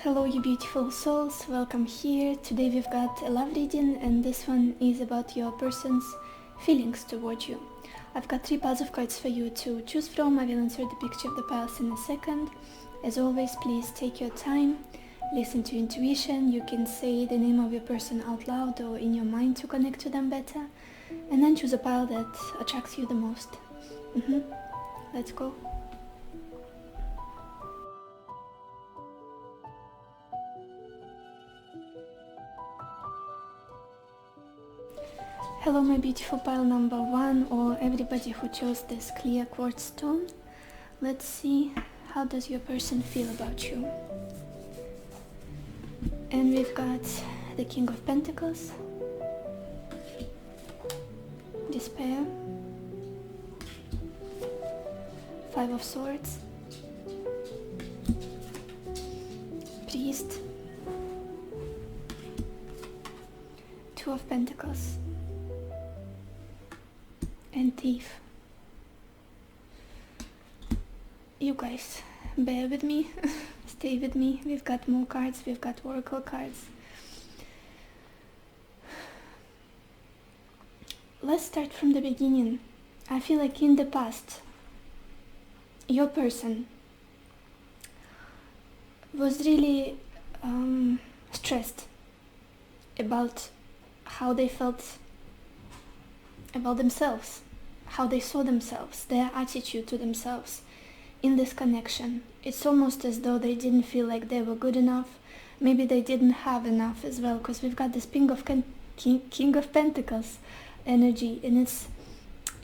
Hello you beautiful souls, welcome here. Today we've got a love reading and this one is about your person's feelings towards you. I've got 3 piles of cards for you to choose from. I will insert the picture of the piles in a second. As always, please take your time, listen to intuition. You can say the name of your person out loud or in your mind to connect to them better, and then choose a pile that attracts you the most. Let's go. Hello my beautiful pile number 1, or everybody who chose this clear quartz stone. Let's see, how does your person feel about you? And we've got the King of Pentacles, Despair, 5 of Swords, Priest, 2 of Pentacles, and Thief. You guys, bear with me, stay with me. We've got more cards, we've got oracle cards. Let's start from the beginning. I feel like in the past, your person was really stressed about how they felt about themselves, how they saw themselves, their attitude to themselves in this connection. It's almost as though they didn't feel like they were good enough. Maybe they didn't have enough as well, because we've got this King of Pentacles energy, and it's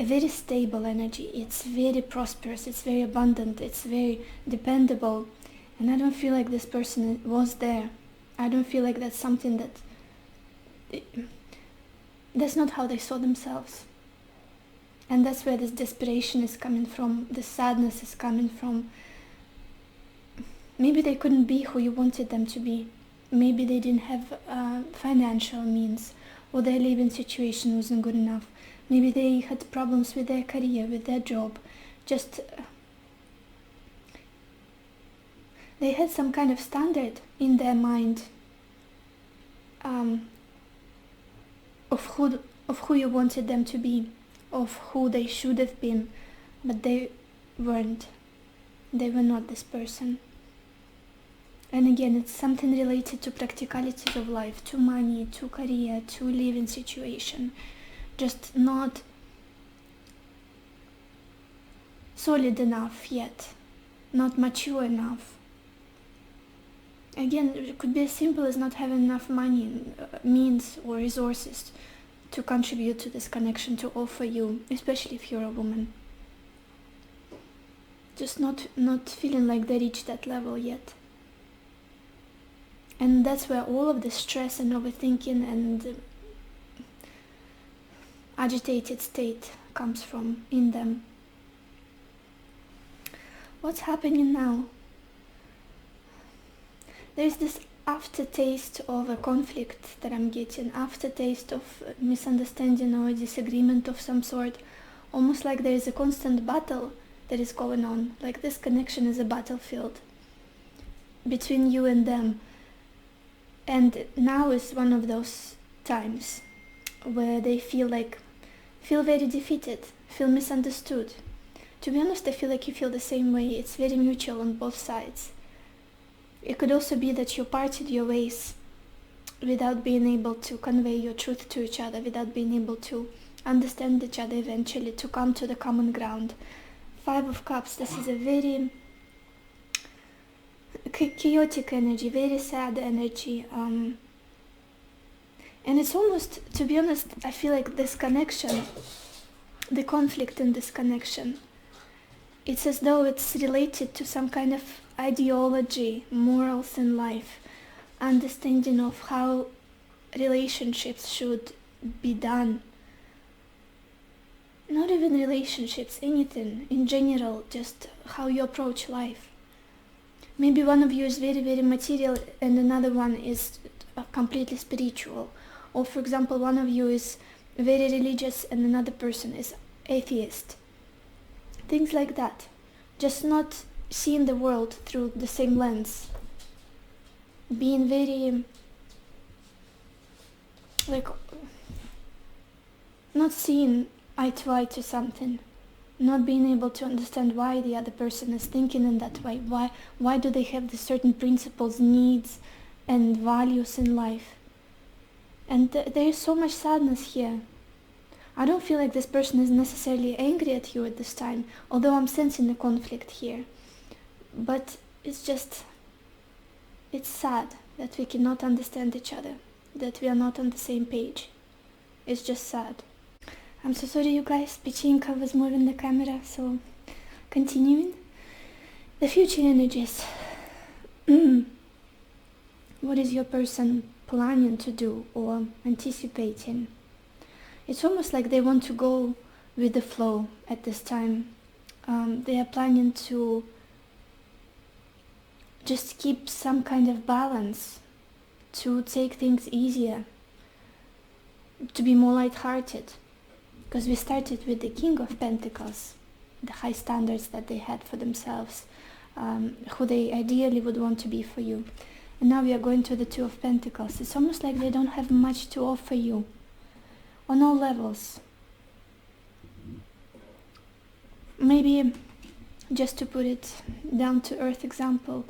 a very stable energy. It's very prosperous, it's very abundant, it's very dependable, and I don't feel like this person was there. I don't feel like that's something that's not how they saw themselves. And that's where this desperation is coming from, the sadness is coming from. Maybe they couldn't be who you wanted them to be. Maybe they didn't have financial means, or their living situation wasn't good enough. Maybe they had problems with their career, with their job. Just they had some kind of standard in their mind of who you wanted them to be, of who they should have been, but they weren't. They were not this person. And again, it's something related to practicalities of life, to money, to career, to living situation. Just not solid enough yet, not mature enough. Again, it could be as simple as not having enough money, means or resources to contribute to this connection, to offer you, especially if you're a woman. Just not feeling like they reached that level yet. And that's where all of the stress and overthinking and agitated state comes from in them. What's happening now? There's this aftertaste of a conflict that I'm getting, aftertaste of misunderstanding or disagreement of some sort, almost like there is a constant battle that is going on, like this connection is a battlefield between you and them. And now is one of those times where they feel very defeated, feel misunderstood. To be honest, I feel like you feel the same way. It's very mutual on both sides. It could also be that you parted your ways without being able to convey your truth to each other, without being able to understand each other eventually, to come to the common ground. 5 of Cups, this is a very chaotic energy, very sad energy. And it's almost, to be honest, I feel like this connection, the conflict in this connection, it's as though it's related to some kind of ideology, morals in life, understanding of how relationships should be done. Not even relationships, anything in general, just how you approach life. Maybe one of you is very, very material and another one is completely spiritual. Or for example, one of you is very religious and another person is atheist. Things like that. Just not seeing the world through the same lens. being very, like, not seeing eye to something, not being able to understand why the other person is thinking in that way, why do they have the certain principles, needs and values in life. And there is so much sadness here. I don't feel like this person is necessarily angry at you at this time, although I'm sensing a conflict here. But it's sad that we cannot understand each other, that we are not on the same page. It's just sad. I'm so sorry, you guys. Pichinka was moving the camera, so continuing. The future energies. What is your person planning to do or anticipating? It's almost like they want to go with the flow at this time. They are planning to just keep some kind of balance, to take things easier, to be more light-hearted. Because we started with the King of Pentacles, the high standards that they had for themselves, who they ideally would want to be for you. And now we are going to the Two of Pentacles. It's almost like they don't have much to offer you on all levels. Maybe, just to put it down to earth example,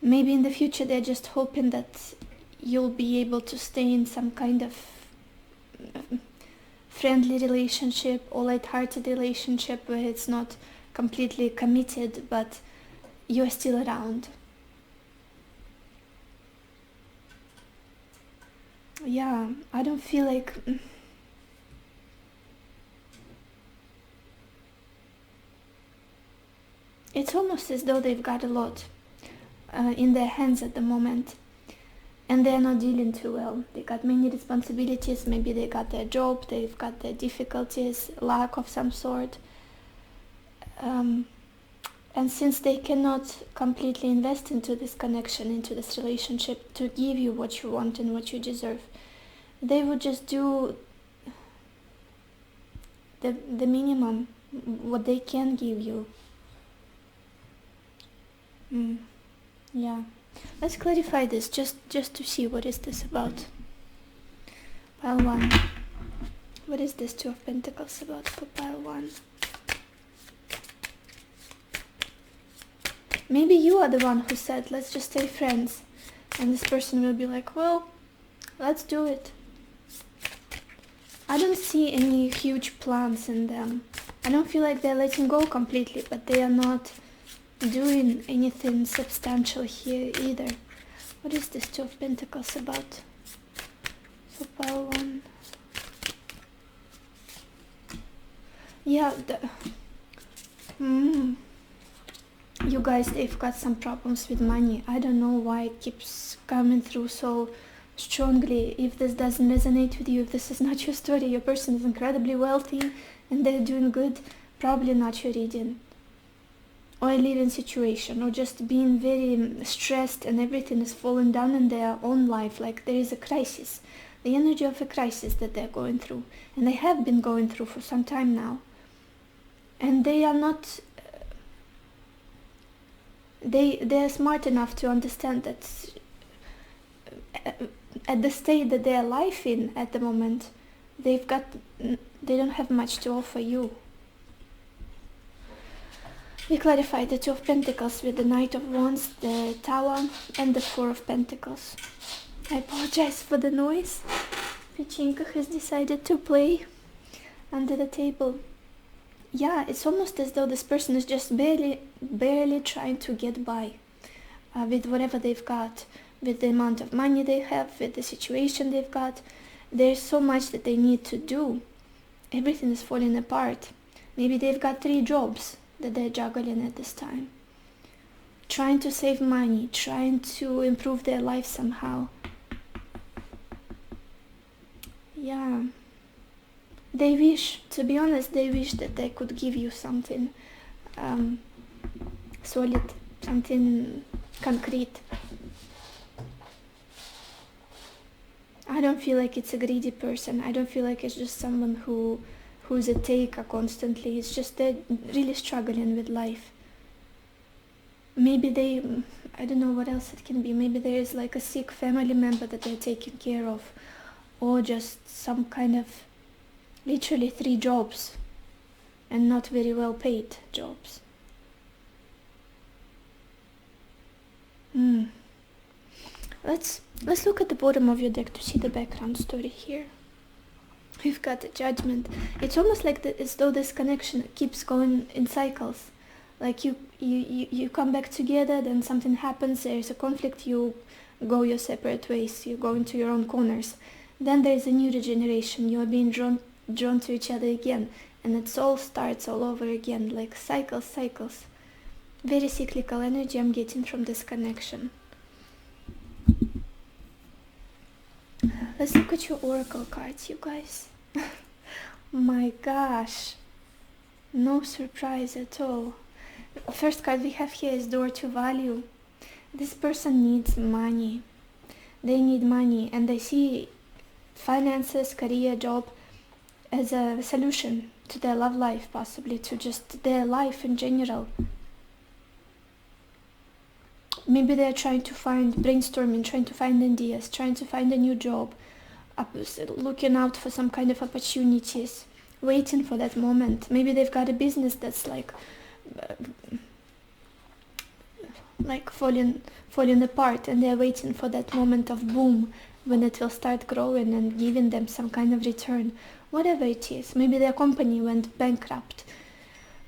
maybe in the future they're just hoping that you'll be able to stay in some kind of friendly relationship or light-hearted relationship where it's not completely committed, but you're still around. Yeah, I don't feel like... It's almost as though they've got a lot in their hands at the moment, and they're not dealing too well. They got many responsibilities, maybe they got their job, they've got their difficulties, lack of some sort. And since they cannot completely invest into this connection, into this relationship, to give you what you want and what you deserve, they would just do the minimum, what they can give you. Yeah. Let's clarify this, just to see what is this about. Pile 1. What is this Two of Pentacles about for pile 1? Maybe you are the one who said, let's just stay friends. And this person will be like, well, let's do it. I don't see any huge plans in them. I don't feel like they're letting go completely, but they are not doing anything substantial here either. What is this Two of Pentacles about? For pile 1. Yeah, you guys, they've got some problems with money. I don't know why it keeps coming through so strongly. If this doesn't resonate with you, if this is not your story, your person is incredibly wealthy and they're doing good, probably not your reading. Or a living situation, or just being very stressed and everything is falling down in their own life, like there is a crisis. The energy of a crisis that they're going through. And they have been going through for some time now. And they are not... They're smart enough to understand that at the state that they are life in at the moment, they don't have much to offer you. We clarified the Two of Pentacles with the Knight of Wands, the Tower, and the Four of Pentacles. I apologize for the noise. Pichinka has decided to play under the table. Yeah, it's almost as though this person is just barely trying to get by with whatever they've got, with the amount of money they have, with the situation they've got. There's so much that they need to do. Everything is falling apart. Maybe they've got 3 jobs that they're juggling at this time. Trying to save money, trying to improve their life somehow. Yeah. They wish, to be honest, they wish that they could give you something solid, something concrete. I don't feel like it's a greedy person. I don't feel like it's just someone who's a taker constantly. It's just they're really struggling with life. maybe they, I don't know what else it can be. Maybe there is like a sick family member that they're taking care of, or just some kind of literally 3 jobs and not very well paid jobs. Let's look at the bottom of your deck to see the background story here. We've got the Judgment. It's almost like as though this connection keeps going in cycles. Like you come back together, then something happens, there is a conflict, you go your separate ways, you go into your own corners. Then there is a new regeneration, you are being drawn to each other again, and it all starts all over again, like cycles. Very cyclical energy I'm getting from this connection. Let's look at your oracle cards, you guys. My gosh, no surprise at all. First card we have here is Door to Value. This person needs money. They need money, and they see finances, career, job as a solution to their love life, possibly to just their life in general. Maybe they're trying to brainstorming, trying to find ideas, trying to find a new job, looking out for some kind of opportunities, waiting for that moment. Maybe they've got a business that's like falling apart, and they're waiting for that moment of boom when it will start growing and giving them some kind of return. Whatever it is, maybe their company went bankrupt.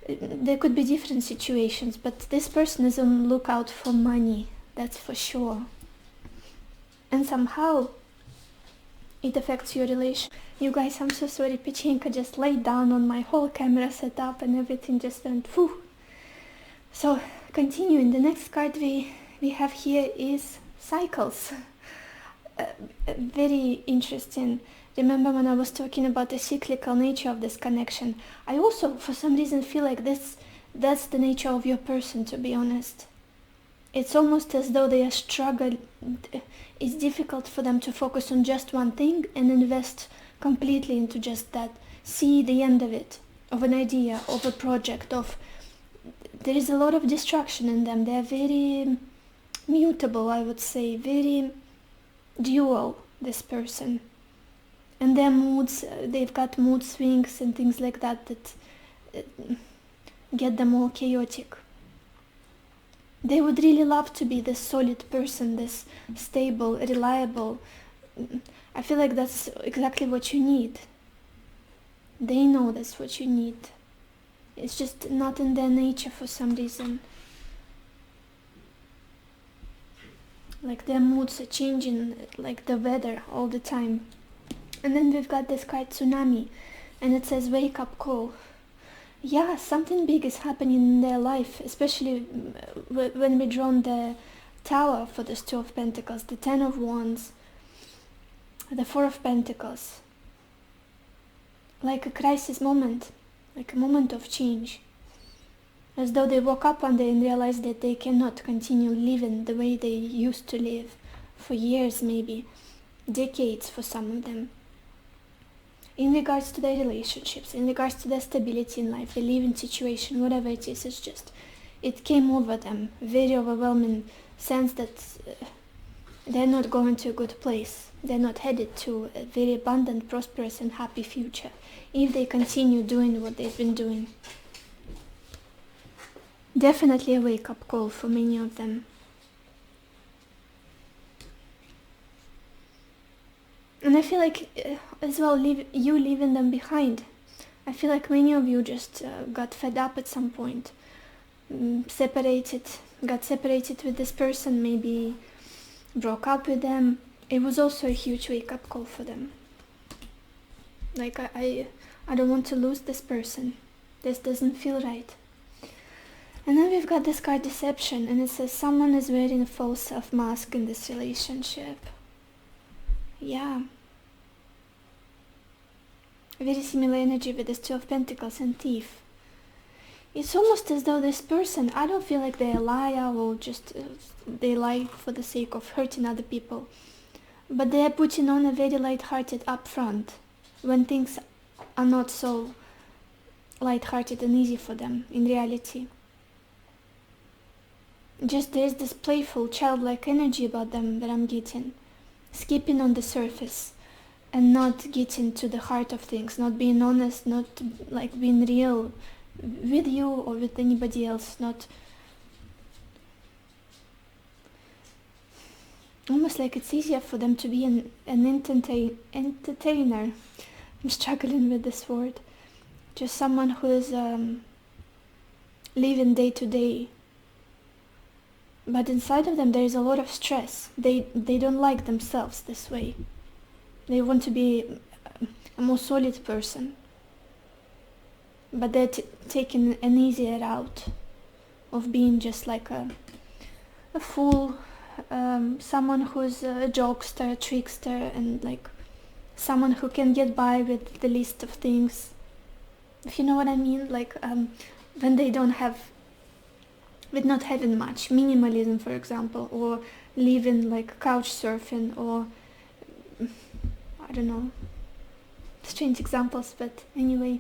There could be different situations, but this person is on the lookout for money, that's for sure. And somehow it affects your relation. You guys, I'm so sorry, Pechenka just laid down on my whole camera setup and everything just went whew. So continuing, the next card we have here is Cycles. Very interesting. Remember when I was talking about the cyclical nature of this connection? I also, for some reason, feel like that's the nature of your person, to be honest. It's almost as though they are struggling. It's difficult for them to focus on just one thing and invest completely into just that. See the end of it, of an idea, of a project, there is a lot of distraction in them. They're very mutable, I would say, very dual, this person. And their moods, they've got mood swings and things like that get them all chaotic. They would really love to be this solid person, this stable, reliable. I feel like that's exactly what you need. They know that's what you need. It's just not in their nature for some reason. Like their moods are changing like the weather all the time. And then we've got this card Tsunami, and it says wake up call. Yeah, something big is happening in their life, especially when we drawn the Tower for the Two of Pentacles, the Ten of Wands, the Four of Pentacles. Like a crisis moment, like a moment of change. As though they woke up one day and realized that they cannot continue living the way they used to live for years, maybe decades for some of them. In regards to their relationships, in regards to their stability in life, the living situation, whatever it is, it's just, it came over them, very overwhelming sense that they're not going to a good place. They're not headed to a very abundant, prosperous and happy future if they continue doing what they've been doing. Definitely a wake-up call for many of them. And I feel like as well, you leaving them behind. I feel like many of you just got fed up at some point, got separated with this person, maybe broke up with them. It was also a huge wake-up call for them. Like I don't want to lose this person. This doesn't feel right. And then we've got this card Deception, and it says someone is wearing a false self-mask in this relationship. Yeah. Very similar energy with this Two of Pentacles and Thief. It's almost as though this person, I don't feel like they're a liar or just they lie for the sake of hurting other people. But they're putting on a very light-hearted upfront when things are not so light-hearted and easy for them in reality. Just there's this playful, childlike energy about them that I'm getting. Skipping on the surface and not getting to the heart of things, not being honest, not like being real with you or with anybody else, not almost like it's easier for them to be an entertainer. I'm struggling with this word. Just someone who is living day to day. But inside of them there is a lot of stress. They don't like themselves this way. They want to be a more solid person. But they're taking an easier route of being just like a fool, someone who's a jokester, a trickster, and like someone who can get by with the least of things. If you know what I mean, like when they don't have, with not having much, minimalism for example, or living like couch surfing, or I don't know, strange examples, but anyway.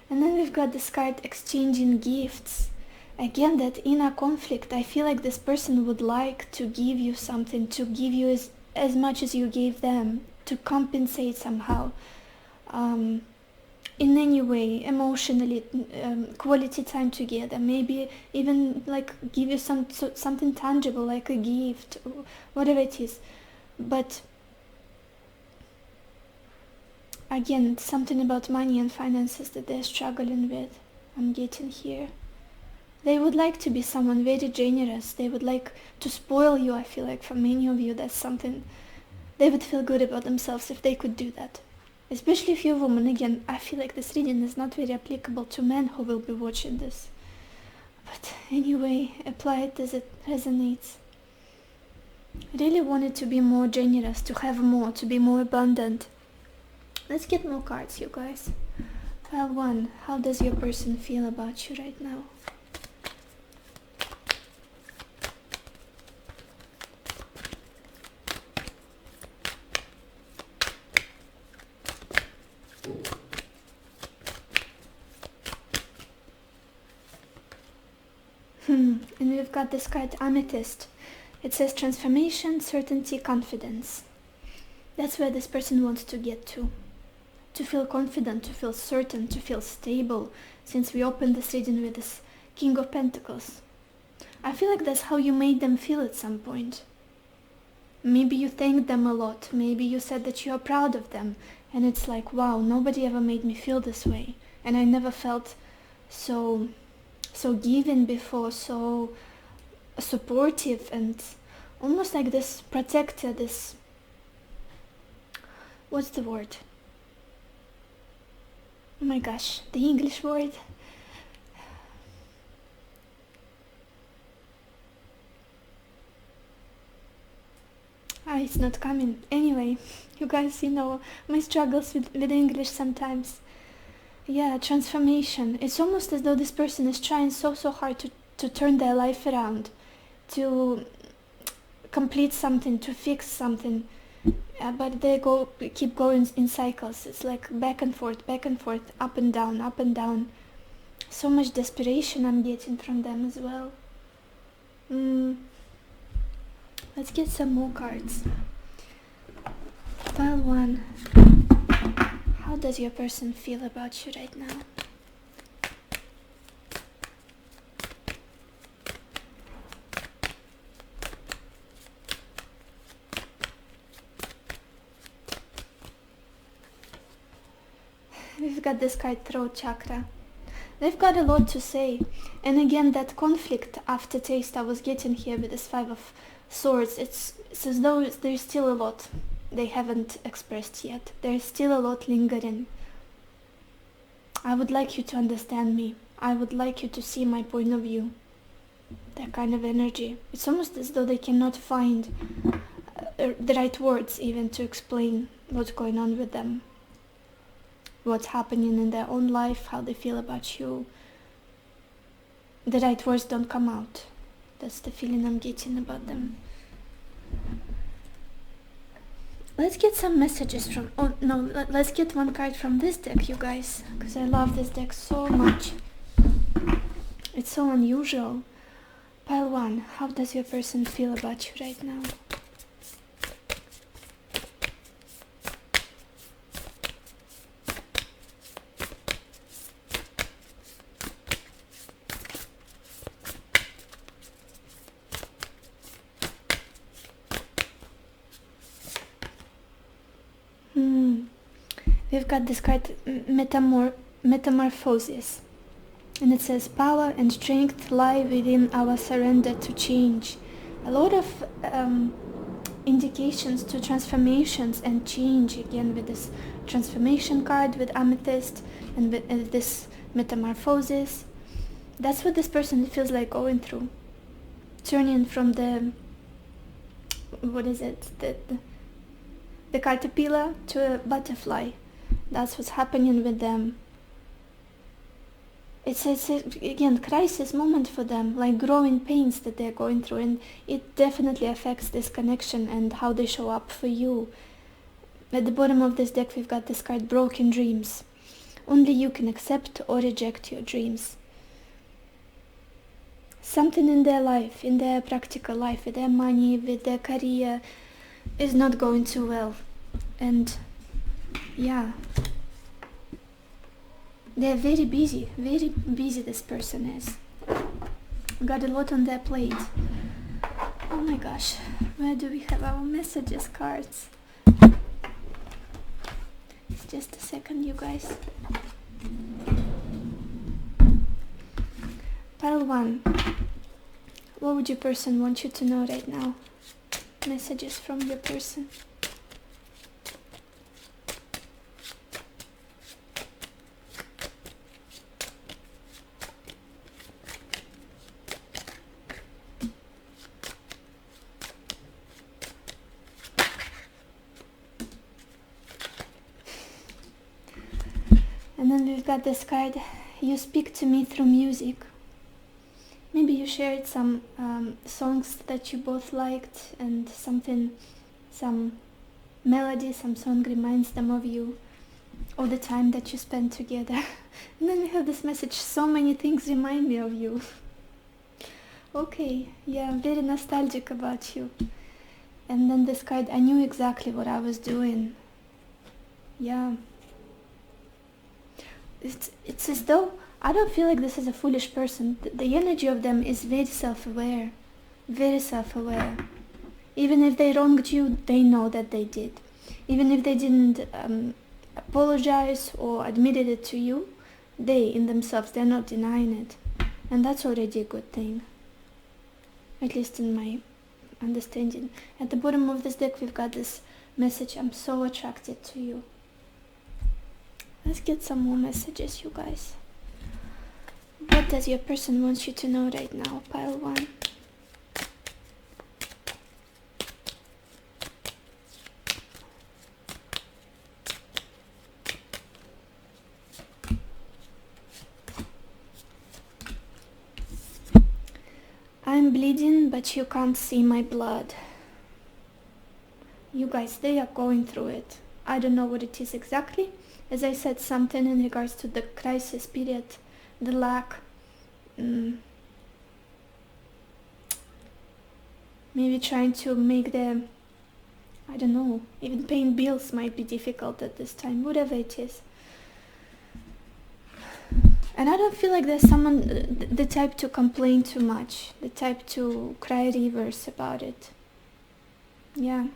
And then we've got this card, exchanging gifts. Again, that inner conflict. I feel like this person would like to give you something, to give you as much as you gave them, to compensate somehow, in any way, emotionally, quality time together, maybe even like give you something tangible like a gift, or whatever it is. But again, something about money and finances that they're struggling with, I'm getting here. They would like to be someone very generous. They would like to spoil you. I feel like for many of you that's something, they would feel good about themselves if they could do that. Especially if you're a woman. Again, I feel like this reading is not very applicable to men who will be watching this. But anyway, apply it as it resonates. I really wanted to be more generous, to have more, to be more abundant. Let's get more cards, you guys. Pile 1. How does your person feel about you right now? And we've got this card, Amethyst. It says transformation, certainty, confidence. That's where this person wants to get to. To feel confident, to feel certain, to feel stable. Since we opened this reading with this King of Pentacles. I feel like that's how you made them feel at some point. Maybe you thanked them a lot. Maybe you said that you are proud of them. And it's like, wow, nobody ever made me feel this way. And I never felt so giving before, so supportive, and almost like this protector, this, what's the word? Oh my gosh, the English word. It's not coming. Anyway, you guys, you know my struggles with English sometimes. Yeah, transformation. It's almost as though this person is trying so hard to turn their life around, to complete something, to fix something, but they keep going in cycles. It's like back and forth, up and down, up and down. So much desperation I'm getting from them as well. Let's get some more cards. Pile 1. How does your person feel about you right now? We've got this card, Throat Chakra. They've got a lot to say. And again, that conflict aftertaste I was getting here with this 5 of Swords, it's as though there's still a lot they haven't expressed yet. There's still a lot lingering. I would like you to understand me. I would like you to see my point of view. That kind of energy. It's almost as though they cannot find the right words even to explain what's going on with them. What's happening in their own life, how they feel about you. The right words don't come out. That's the feeling I'm getting about them. Let's get some messages from... Oh, no, let's get one card from this deck, you guys. Because I love this deck so much. It's so unusual. Pile 1, how does your person feel about you right now? We've got this card, metamorphosis. And it says, power and strength lie within our surrender to change. A lot of indications to transformations and change, again with this transformation card with amethyst and with this metamorphosis. That's what this person feels like going through. Turning from the, the caterpillar to a butterfly. That's what's happening with them. It's again, crisis moment for them, like growing pains that they're going through, and it definitely affects this connection and how they show up for you. At the bottom of this deck we've got this card, broken dreams. Only you can accept or reject your dreams. Something in their life, in their practical life, with their money, with their career, is not going too well. And yeah, they're very busy, this person is. Got a lot on their plate. Oh my gosh, where do we have our messages cards? Just a second, you guys. Pile 1. What would your person want you to know right now? Messages from your person. And then we've got this card, you speak to me through music. Maybe you shared some songs that you both liked, and some melody, some song reminds them of you, all the time that you spent together. And then we have this message, so many things remind me of you. Okay, yeah, very nostalgic about you. And then this card, I knew exactly what I was doing. Yeah. It's as though I don't feel like this is a foolish person. The energy of them is very self-aware. Very self-aware. Even if they wronged you, they know that they did. Even if they didn't apologize or admitted it to you, they in themselves, they're not denying it. And that's already a good thing. At least in my understanding. At the bottom of this deck we've got this message, I'm so attracted to you. Let's get some more messages, you guys. What does your person want you to know right now? Pile 1. I'm bleeding, but you can't see my blood. You guys, they are going through it. I don't know what it is exactly. As I said, something in regards to the crisis period, the lack, maybe trying to make them, I don't know, even paying bills might be difficult at this time, whatever it is. And I don't feel like there's someone, the type to complain too much, the type to cry rivers about it. Yeah.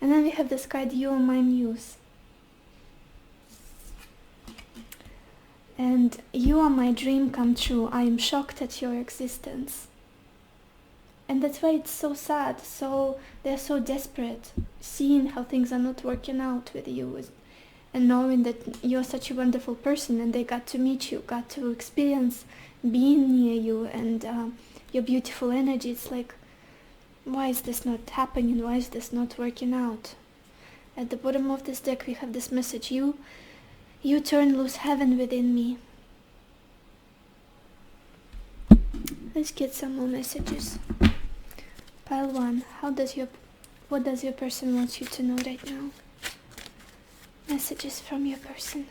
And then we have this card, you are my muse. And you are my dream come true. I am shocked at your existence. And that's why it's so sad. So they're so desperate, seeing how things are not working out with you, and knowing that you're such a wonderful person, and they got to meet you, got to experience being near you, and your beautiful energy. It's like, why is this not happening? Why is this not working out? At the bottom of this deck we have this message, you turn loose heaven within me. Let's get some more messages. Pile 1, what does your person want you to know right now? Messages from your person.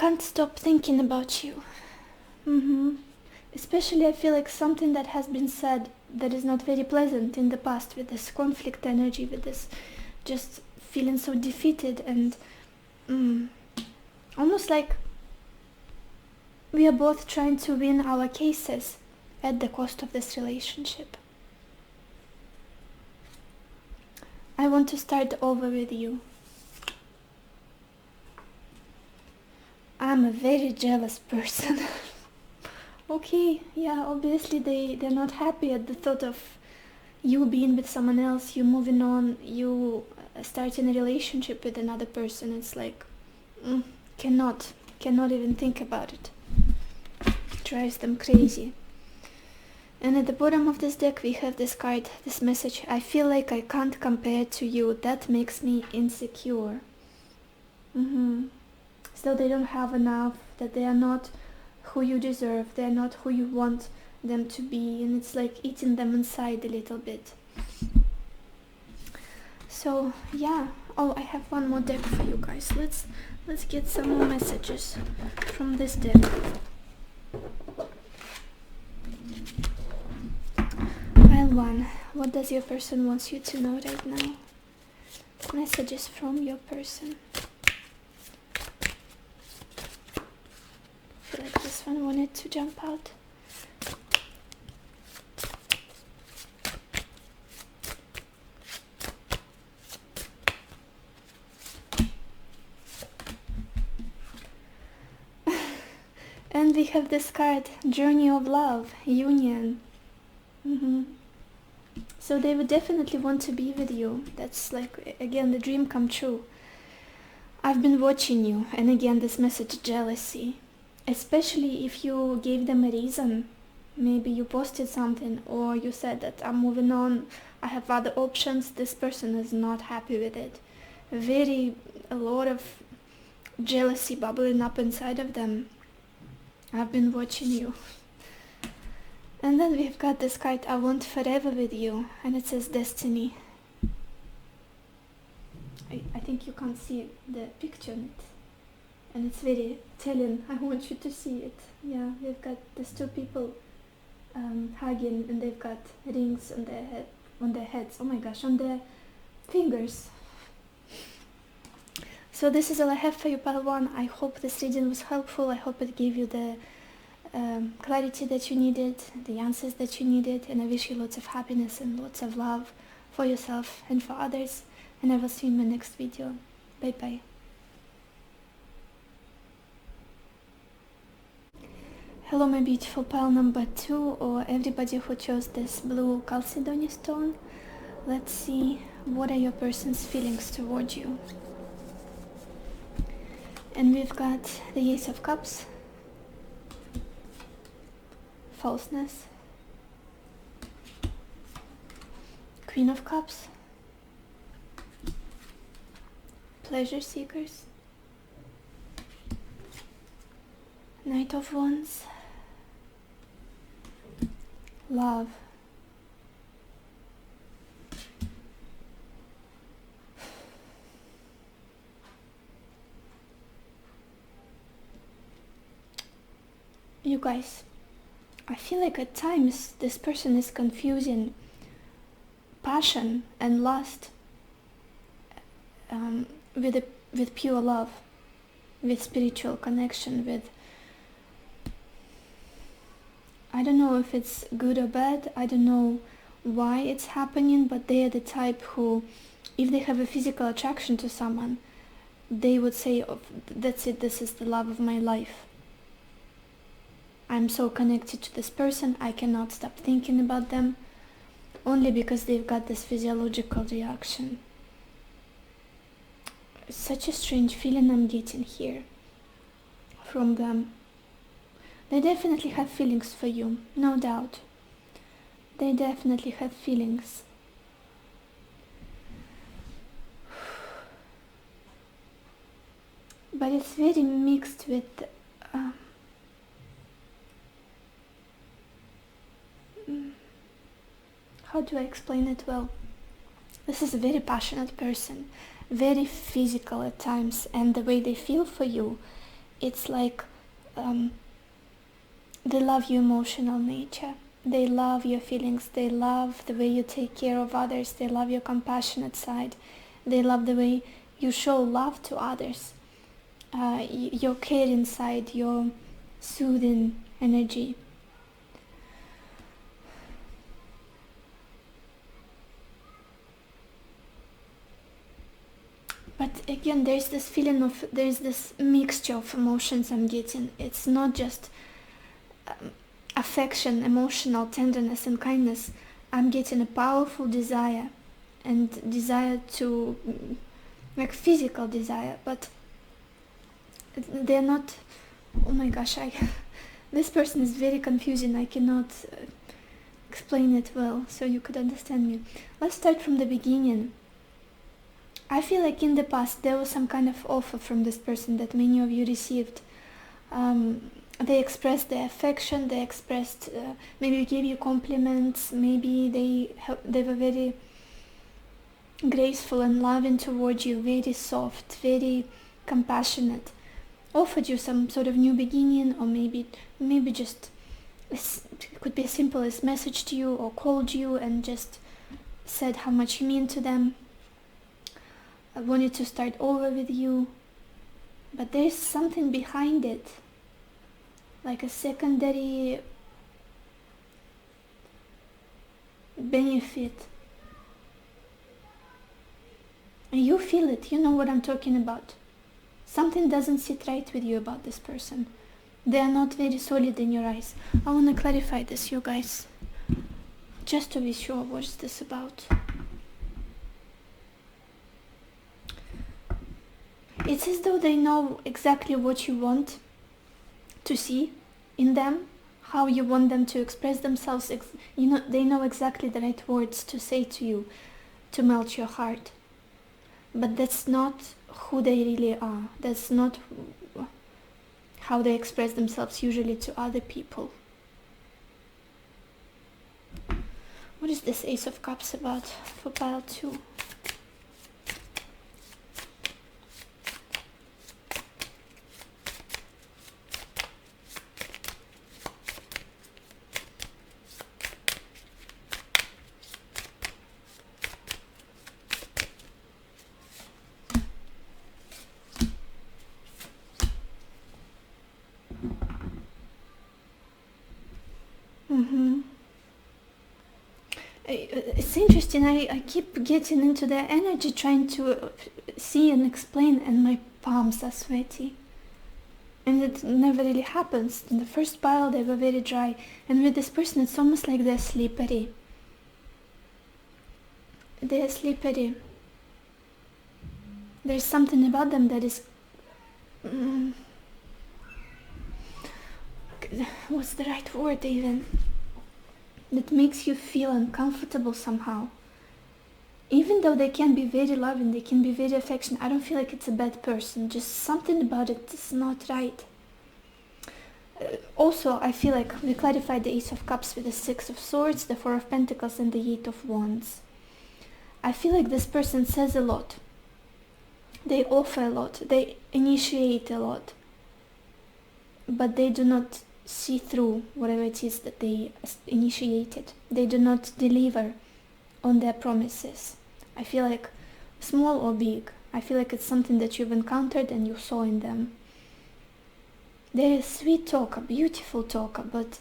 can't stop thinking about you. Especially I feel like something that has been said that is not very pleasant in the past, with this conflict energy, with this just feeling so defeated, and almost like we are both trying to win our cases at the cost of this relationship. I want to start over with you. I'm a very jealous person. Okay, yeah, obviously they're not happy at the thought of you being with someone else, you moving on, you starting a relationship with another person. It's like, cannot even think about it. Drives them crazy. And at the bottom of this deck we have this card, this message: I feel like I can't compare to you, that makes me insecure. So they don't have enough, that they are not who you deserve, they're not who you want them to be, and it's like eating them inside a little bit. So yeah, I have one more deck for you guys. Let's get some more messages from this deck. Pile 1. What does your person wants you to know right now? Messages from your person. I feel like this one wanted to jump out. And we have this card, Journey of Love, Union. So they would definitely want to be with you. That's like, again, the dream come true. I've been watching you, and again this message, jealousy. Especially if you gave them a reason. Maybe you posted something, or you said that I'm moving on, I have other options. This person is not happy with it. A lot of jealousy bubbling up inside of them. I've been watching you. And then we've got this card, I want forever with you, and it says destiny. I think you can't see the picture in it, and it's very telling. I want you to see it. Yeah, we've got these two people hugging, and they've got rings on their heads. Oh my gosh, on their fingers. So this is all I have for you, pile 1. I hope this reading was helpful. I hope it gave you the clarity that you needed, the answers that you needed, and I wish you lots of happiness and lots of love for yourself and for others, and I will see you in my next video. Bye bye. Hello my beautiful pile number 2, or everybody who chose this blue Chalcedony stone. Let's see, what are your person's feelings toward you? And we've got the Ace of Cups, falseness, Queen of Cups, pleasure seekers, Knight of Wands, love, you guys, I feel like at times this person is confusing passion and lust with pure love, with spiritual connection, with, I don't know if it's good or bad, I don't know why it's happening, but they are the type who, if they have a physical attraction to someone, they would say, oh, that's it, this is the love of my life. I'm so connected to this person, I cannot stop thinking about them, only because they've got this physiological reaction. It's such a strange feeling I'm getting here from them. They definitely have feelings for you, no doubt. They definitely have feelings. But it's very mixed with how do I explain it? Well, this is a very passionate person, very physical at times, and the way they feel for you it's like they love your emotional nature. They love your feelings. They love the way you take care of others. They love your compassionate side. They love the way you show love to others. Your caring side, your soothing energy. But again, there's this feeling of, there's this mixture of emotions I'm getting. It's not just affection, emotional tenderness and kindness. I'm getting a powerful desire, and desire to, like physical desire, but they're not, oh my gosh, this person is very confusing. I cannot explain it well so you could understand me. Let's start from the beginning. I feel like in the past there was some kind of offer from this person that many of you received. They expressed their affection, they expressed, maybe gave you compliments, maybe they were very graceful and loving towards you, very soft, very compassionate, offered you some sort of new beginning, or maybe just, it could be as simple as messaged you or called you and just said how much you mean to them. I wanted to start over with you, but there's something behind it, like a secondary benefit. And you feel it, you know what I'm talking about. Something doesn't sit right with you about this person. They are not very solid in your eyes. I want to clarify this, you guys, just to be sure what is this about. It's as though they know exactly what you want to see in them, how you want them to express themselves. They know exactly the right words to say to you to melt your heart. But that's not who they really are. That's not how they express themselves usually to other people. What is this Ace of Cups about for pile 2? It's interesting, I keep getting into their energy, trying to see and explain, and my palms are sweaty. And it never really happens. In the first pile they were very dry, and with this person it's almost like they're slippery. They're slippery. There's something about them that is... what's the right word even? That makes you feel uncomfortable somehow. Even though they can be very loving, they can be very affectionate, I don't feel like it's a bad person. Just something about it is not right. Also, I feel like we clarified the Ace of Cups with the Six of Swords, the Four of Pentacles, and the Eight of Wands. I feel like this person says a lot. They offer a lot. They initiate a lot. But they do not see through whatever it is that they initiated. They do not deliver on their promises. I feel like, small or big, I feel like it's something that you've encountered and you saw in them. They're a sweet talker, beautiful talker, but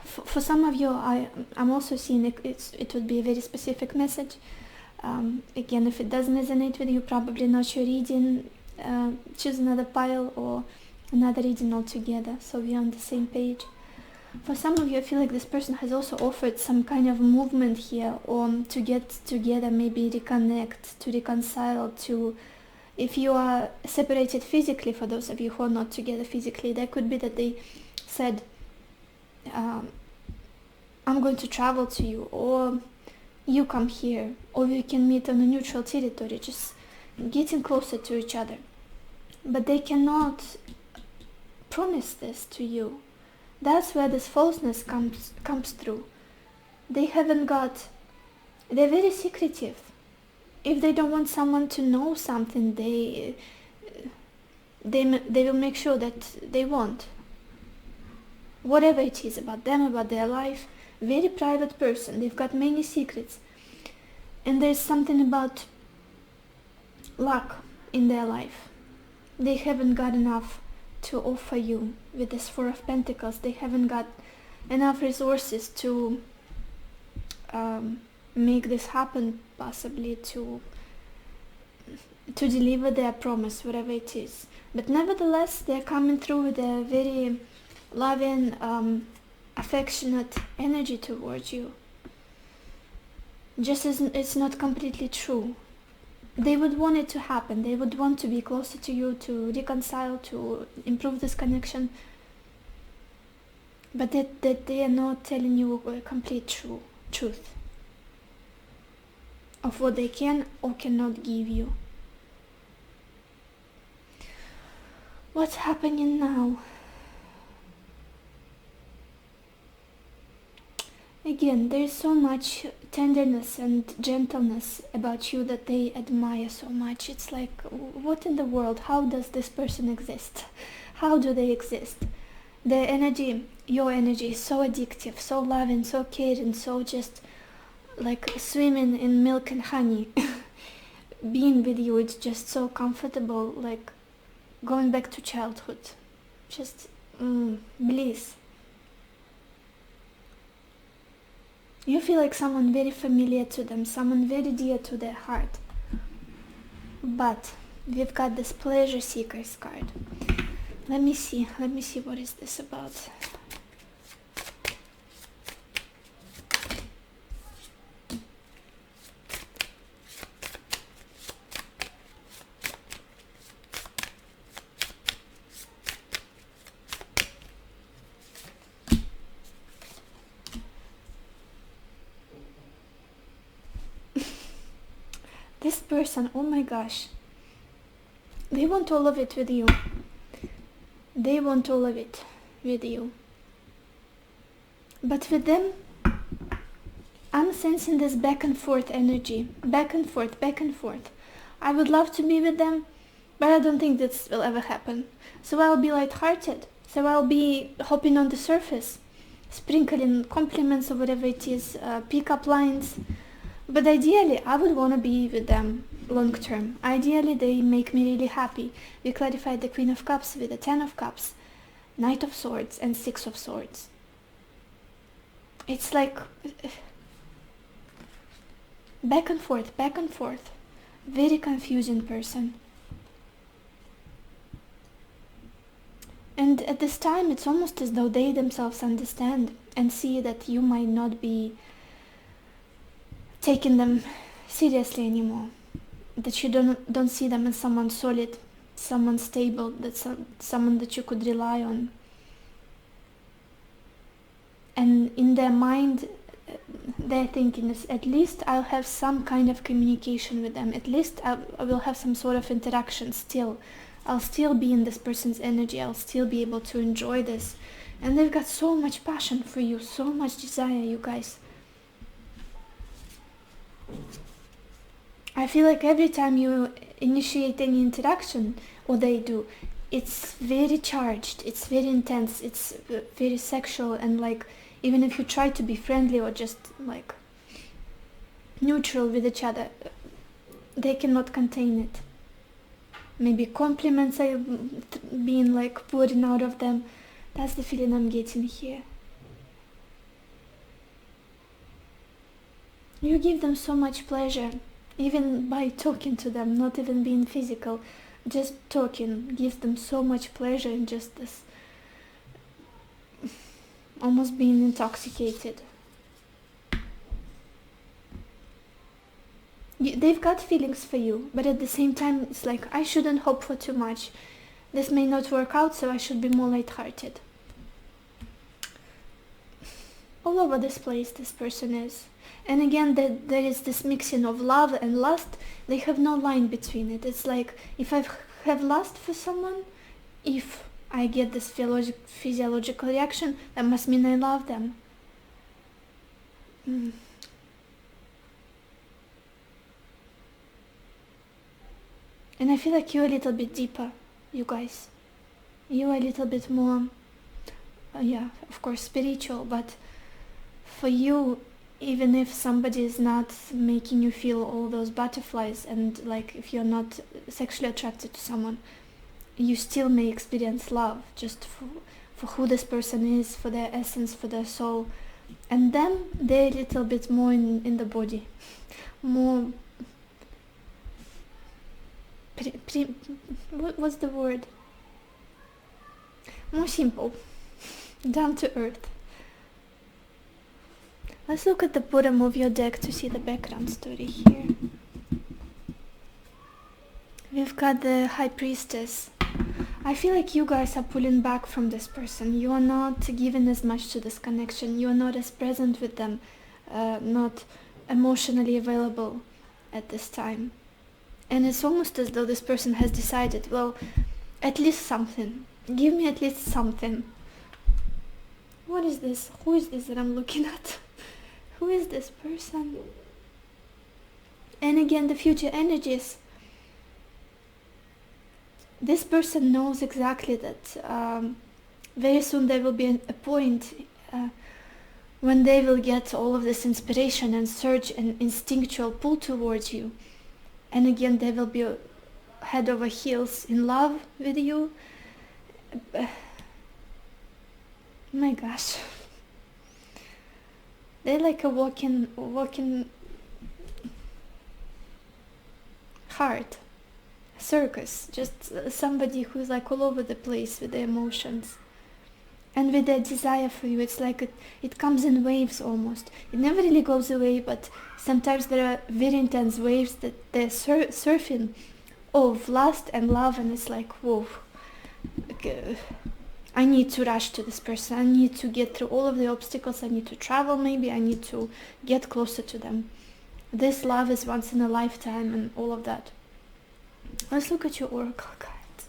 for some of you, I'm also seeing it would be a very specific message. Again, if it doesn't resonate with you, probably not your reading. Choose another pile or another reading altogether, so we're on the same page. For some of you, I feel like this person has also offered some kind of movement here, or to get together, maybe reconnect, to reconcile, to... If you are separated physically, for those of you who are not together physically, that could be that they said, I'm going to travel to you, or you come here, or we can meet on a neutral territory, just getting closer to each other. But they cannot promise this to you. That's where this falseness comes through. They're very secretive. If they don't want someone to know something, they will make sure that they want whatever it is about them, about their life. Very private person, they've got many secrets, and there's something about luck in their life. They haven't got enough to offer you with this Four of Pentacles. They haven't got enough resources to make this happen, possibly to deliver their promise, whatever it is. But nevertheless, they're coming through with a very loving, affectionate energy towards you. Just as it's not completely true. They would want it to happen. They would want to be closer to you, to reconcile, to improve this connection. But that they are not telling you a complete truth of what they can or cannot give you. What's happening now? Again, there is so much tenderness and gentleness about you that they admire so much. It's like, what in the world? How does this person exist? How do they exist? Their energy, your energy, is so addictive, so loving, so caring, so just like swimming in milk and honey. Being with you, it's just so comfortable, like going back to childhood. Just bliss. You feel like someone very familiar to them, someone very dear to their heart. But we've got this pleasure seekers card. Let me see what is this about. This person, oh my gosh, they want all of it with you. They want all of it with you. But with them, I'm sensing this back and forth energy. Back and forth, back and forth. I would love to be with them, but I don't think this will ever happen. So I'll be lighthearted. So I'll be hopping on the surface, sprinkling compliments or whatever it is, pick-up lines. But ideally, I would want to be with them long term. Ideally, they make me really happy. We clarified the Queen of Cups with the Ten of Cups, Knight of Swords, and Six of Swords. It's like back and forth, back and forth. Very confusing person. And at this time, it's almost as though they themselves understand and see that you might not be taking them seriously anymore, that you don't see them as someone solid, someone stable, that's someone that you could rely on. And in their mind, their thinking is, at least I'll have some kind of communication with them, at least I will have some sort of interaction still. I'll still be in this person's energy, I'll still be able to enjoy this. And they've got so much passion for you, so much desire, you guys. I feel like every time you initiate any interaction, or they do, it's very charged, it's very intense, it's very sexual, and like even if you try to be friendly or just like neutral with each other, they cannot contain it. Maybe compliments are being like pouring out of them. That's the feeling I'm getting here. You give them so much pleasure, even by talking to them, not even being physical. Just talking gives them so much pleasure, and just this almost being intoxicated. They've got feelings for you, but at the same time it's like, I shouldn't hope for too much. This may not work out, so I should be more lighthearted. All over this place this person is. And again, there is this mixing of love and lust. They have no line between it. It's like, if I have lust for someone, if I get this physiological reaction, that must mean I love them. And I feel like you're a little bit deeper you guys. You are a little bit more, yeah, of course, spiritual, but for you, even if somebody is not making you feel all those butterflies, and like if you're not sexually attracted to someone, you still may experience love just for who this person is, for their essence, for their soul. And then they're a little bit more in the body, more what's the word? More simple, down to earth. Let's look at the bottom of your deck to see the background story here. We've got the High Priestess. I feel like you guys are pulling back from this person. You are not giving as much to this connection. You are not as present with them, not emotionally available at this time. And it's almost as though this person has decided, well, at least something. Give me at least something. What is this? Who is this that I'm looking at? Who is this person? And again, the future energies. This person knows exactly that very soon there will be a point when they will get all of this inspiration and surge and instinctual pull towards you. And again, they will be head over heels in love with you. My gosh. They're like a walking heart. Circus, just somebody who's like all over the place with their emotions and with their desire for you. It's like it comes in waves almost. It never really goes away, but sometimes there are very intense waves that they're surfing of lust and love, and it's like, whoa, I need to rush to this person. I need to get through all of the obstacles. I need to travel, maybe I need to get closer to them. This love is once in a lifetime and all of that. Let's look at your oracle cards.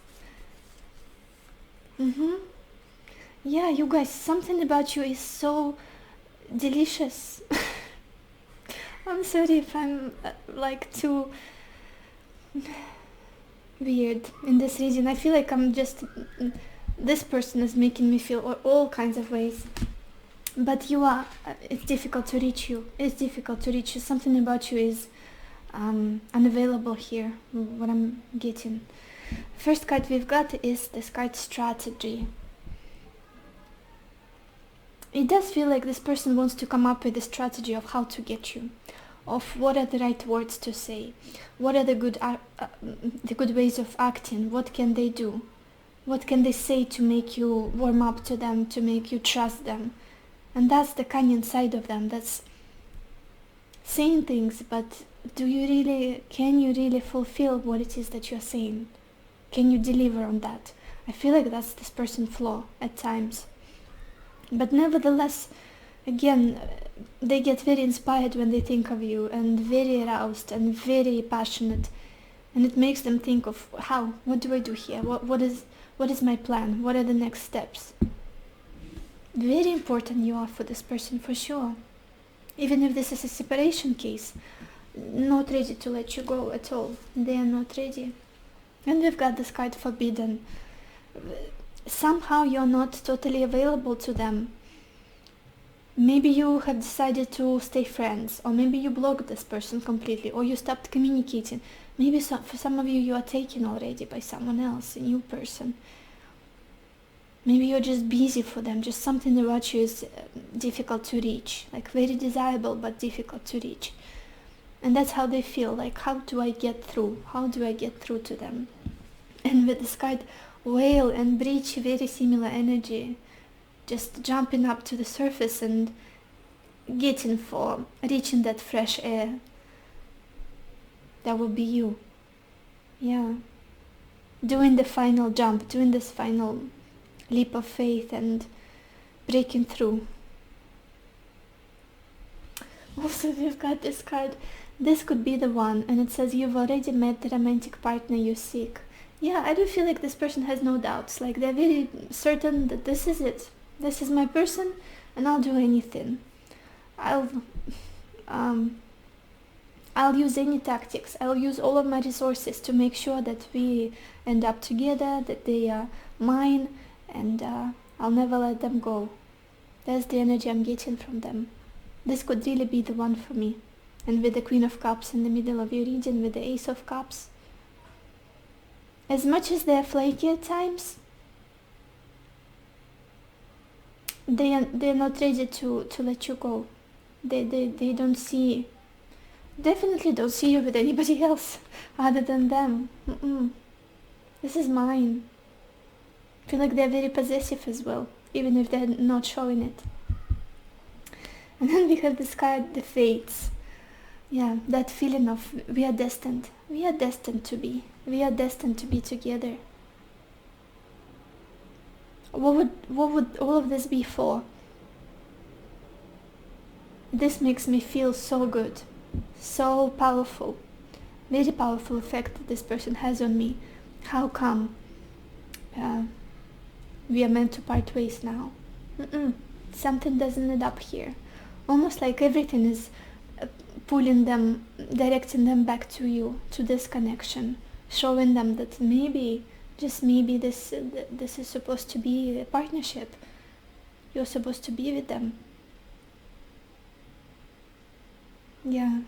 Yeah, you guys, something about you is so delicious. I'm sorry if I'm like too weird in this reading. I feel like I'm just... this person is making me feel all kinds of ways. But you are... it's difficult to reach you. It's difficult to reach you. Something about you is... unavailable here, what I'm getting. First card we've got is this card Strategy. It does feel like this person wants to come up with a strategy of how to get you, of what are the right words to say, what are the good ways of acting, what can they do, what can they say to make you warm up to them, to make you trust them. And that's the Kanyan side of them, that's saying things, but can you really fulfill what it is that you're saying? Can you deliver on that? I feel like that's this person's flaw at times. But nevertheless, again, they get very inspired when they think of you, and very aroused and very passionate. And it makes them think of what do I do here? What is my plan? What are the next steps? Very important you are for this person, for sure. Even if this is a separation case, not ready to let you go at all. They are not ready. And we've got this card Forbidden. Somehow you're not totally available to them. Maybe you have decided to stay friends, or maybe you blocked this person completely, or you stopped communicating. Maybe for some of you, you are taken already by someone else, a new person. Maybe you're just busy for them, just something about you is difficult to reach, like very desirable but difficult to reach. And that's how they feel, like, how do I get through? How do I get through to them? And with this card Whale and Breach, very similar energy, just jumping up to the surface and reaching that fresh air. That will be you. Yeah. Doing the final jump, doing this final leap of faith and breaking through. Also, we've got this card. This could be the one, and it says you've already met the romantic partner you seek. Yeah, I do feel like this person has no doubts. Like, they're very certain that this is it. This is my person, and I'll do anything. I'll I'll use any tactics. I'll use all of my resources to make sure that we end up together, that they are mine, and I'll never let them go. That's the energy I'm getting from them. This could really be the one for me. And with the Queen of Cups in the middle of your reading, with the Ace of Cups, as much as they're flaky at times, they're not ready to let you go. They don't see, definitely don't see you with anybody else other than them. This is mine. I feel like they're very possessive as well, even if they're not showing it. And then we have this card, the Fates. Yeah, that feeling of we are destined. We are destined to be. We are destined to be together. What would all of this be for? This makes me feel so good, so powerful, very powerful effect that this person has on me. How come we are meant to part ways now? Something doesn't add up here. Almost like everything is pulling them, directing them back to you, to this connection, showing them that maybe, just maybe, this is supposed to be a partnership. You're supposed to be with them. Yeah.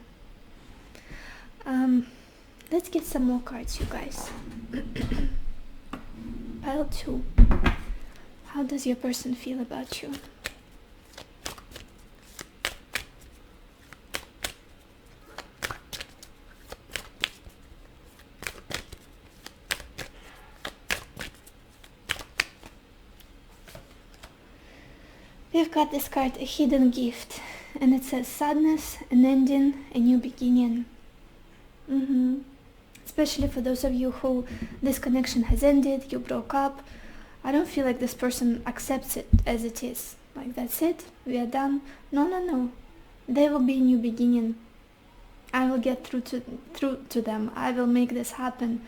Let's get some more cards, you guys. Pile 2. How does your person feel about you? We've got this card, a hidden gift, and it says sadness, an ending, a new beginning. Especially for those of you who this connection has ended, you broke up. I don't feel like this person accepts it as it is. Like, that's it, we are done. No. There will be a new beginning. I will get through to them. I will make this happen.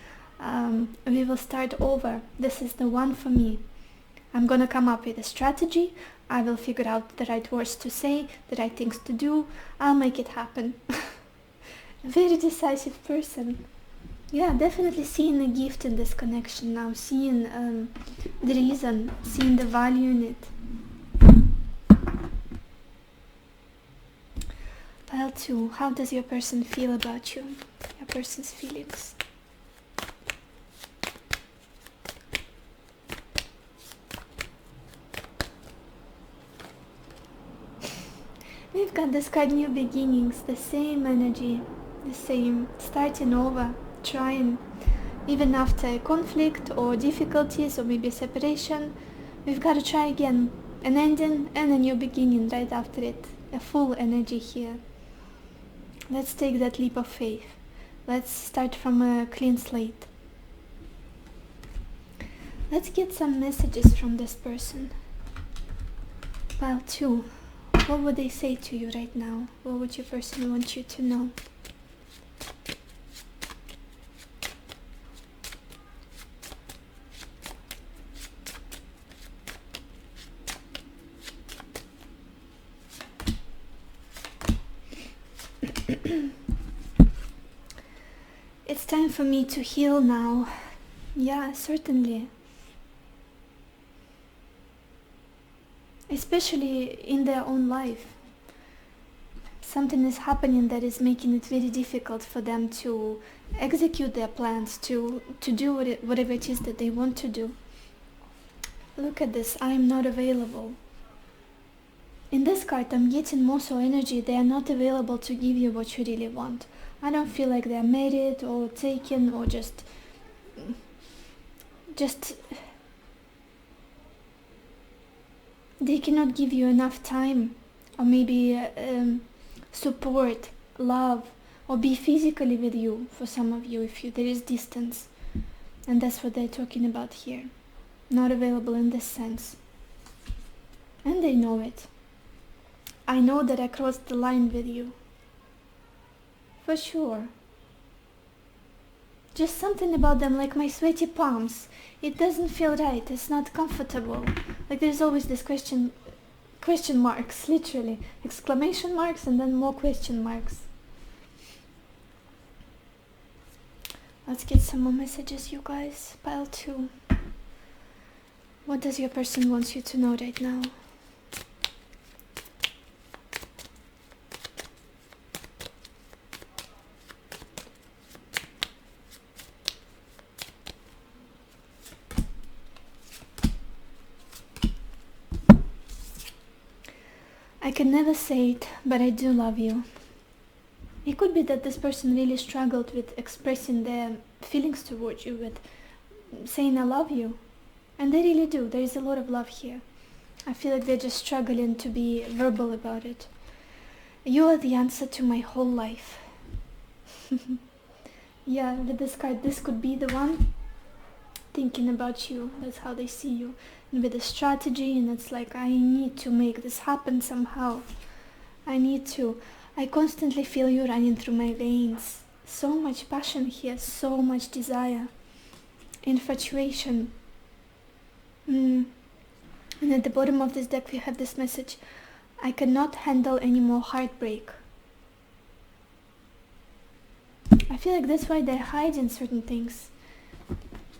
We will start over. This is the one for me. I'm gonna come up with a strategy. I will figure out the right words to say, the right things to do. I'll make it happen. Very decisive person. Yeah, definitely seeing a gift in this connection now, seeing the reason, seeing the value in it. Pile 2, how does your person feel about you? Your person's feelings. We've got this card, new beginnings, the same energy, the same, starting over, trying, even after a conflict or difficulties or maybe separation, we've got to try again, an ending and a new beginning right after it, a full energy here. Let's take that leap of faith. Let's start from a clean slate. Let's get some messages from this person. Pile 2. What would they say to you right now? What would your person want you to know? It's time for me to heal now. Yeah, certainly. Especially in their own life. Something is happening that is making it very difficult for them to execute their plans, to do whatever it is that they want to do. Look at this, I am not available. In this card I'm getting more so energy, they are not available to give you what you really want. I don't feel like they are married or taken or just they cannot give you enough time, or maybe support, love, or be physically with you for some of you if there is distance. And that's what they're talking about here. Not available in this sense. And they know it. I know that I crossed the line with you. For sure. Just something about them, like my sweaty palms. It doesn't feel right, it's not comfortable. Like there's always this question marks, literally. Exclamation marks and then more question marks. Let's get some more messages, you guys. Pile 2. What does your person want you to know right now? I can never say it, but I do love you. It could be that this person really struggled with expressing their feelings towards you, with saying I love you. And they really do. There is a lot of love here. I feel like they're just struggling to be verbal about it. You are the answer to my whole life. Yeah, with this card, this could be the one thinking about you. That's how they see you. And with a strategy, and it's like, I need to make this happen somehow. I need to. I constantly feel you running through my veins. So much passion here, so much desire. Infatuation. And at the bottom of this deck we have this message. I cannot handle any more heartbreak. I feel like that's why they're hiding certain things.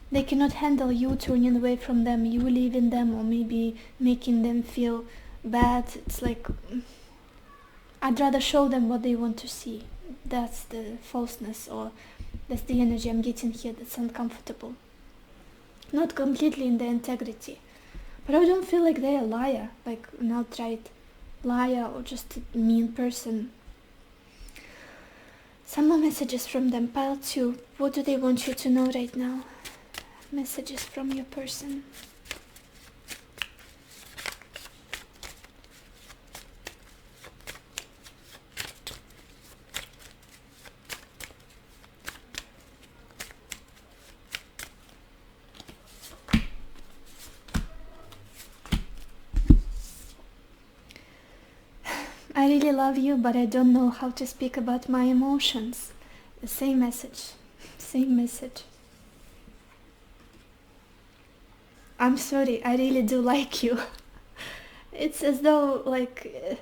They cannot handle you turning away from them, you leaving them, or maybe making them feel bad. It's like, I'd rather show them what they want to see. That's the falseness, or that's the energy I'm getting here that's uncomfortable. Not completely in their integrity. But I don't feel like they're a liar, like an outright liar or just a mean person. Some more messages from them. Pile 2. What do they want you to know right now? Messages from your person. I really love you, but I don't know how to speak about my emotions. The same message. Same message. I'm sorry, I really do like you. It's as though, like,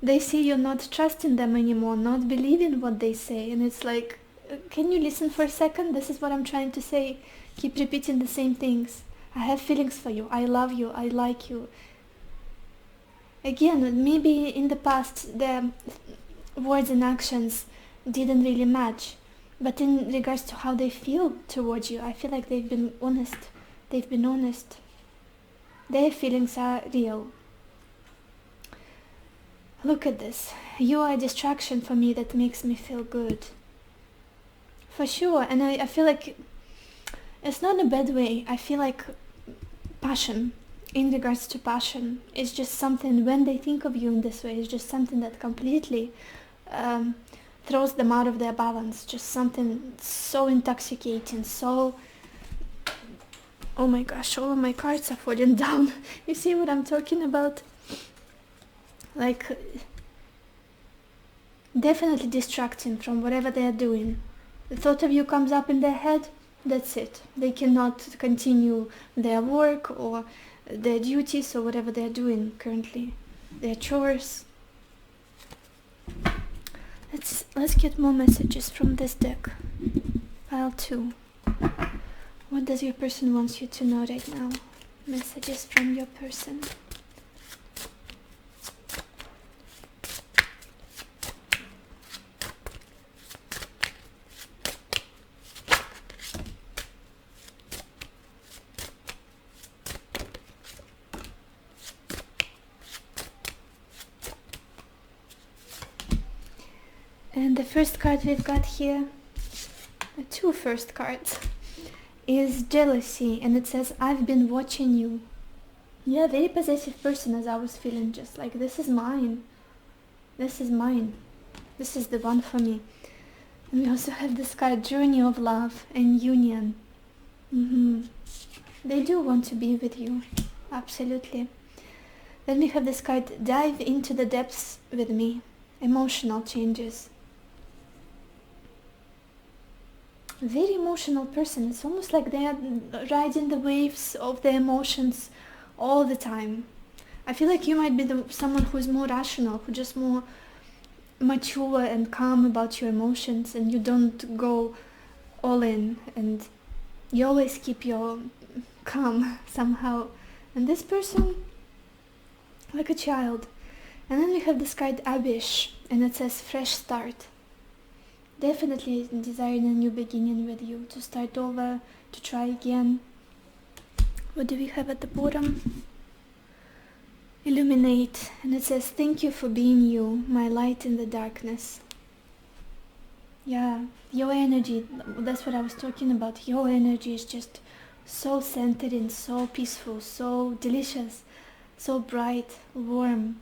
they see you not trusting them anymore, not believing what they say. And it's like, can you listen for a second? This is what I'm trying to say. Keep repeating the same things. I have feelings for you. I love you. I like you. Again, maybe in the past their words and actions didn't really match, but in regards to how they feel towards you, I feel like they've been honest. They've been honest. Their feelings are real. Look at this. You are a distraction for me that makes me feel good. For sure, and I feel like it's not a bad way. I feel like passion. In regards to passion, it's just something, when they think of you in this way, it's just something that completely throws them out of their balance. Just something so intoxicating, so... Oh my gosh, all of my cards are falling down. You see what I'm talking about? Like, definitely distracting from whatever they're doing. The thought of you comes up in their head, that's it. They cannot continue their work or their duties or whatever they're doing currently, their chores. Let's get more messages from this deck. Pile 2. What does your person want you to know right now? Messages from your person. And the first card we've got here, the 2 first cards, is jealousy, and it says, I've been watching you. Yeah, very possessive person, as I was feeling, just like, this is mine. This is mine. This is the one for me. And we also have this card, journey of love and union. They do want to be with you. Absolutely. Then we have this card, dive into the depths with me. Emotional changes. Very emotional person. It's almost like they are riding the waves of their emotions all the time. I feel like you might be someone who is more rational, who just more mature and calm about your emotions, and you don't go all in, and you always keep your calm somehow. And this person, like a child. And then we have this card Abish, and it says fresh start. Definitely desiring a new beginning with you, to start over, to try again. What do we have at the bottom? Illuminate, and it says, thank you for being you, my light in the darkness. Yeah, your energy, that's what I was talking about. Your energy is just so centered and so peaceful, so delicious, so bright, warm,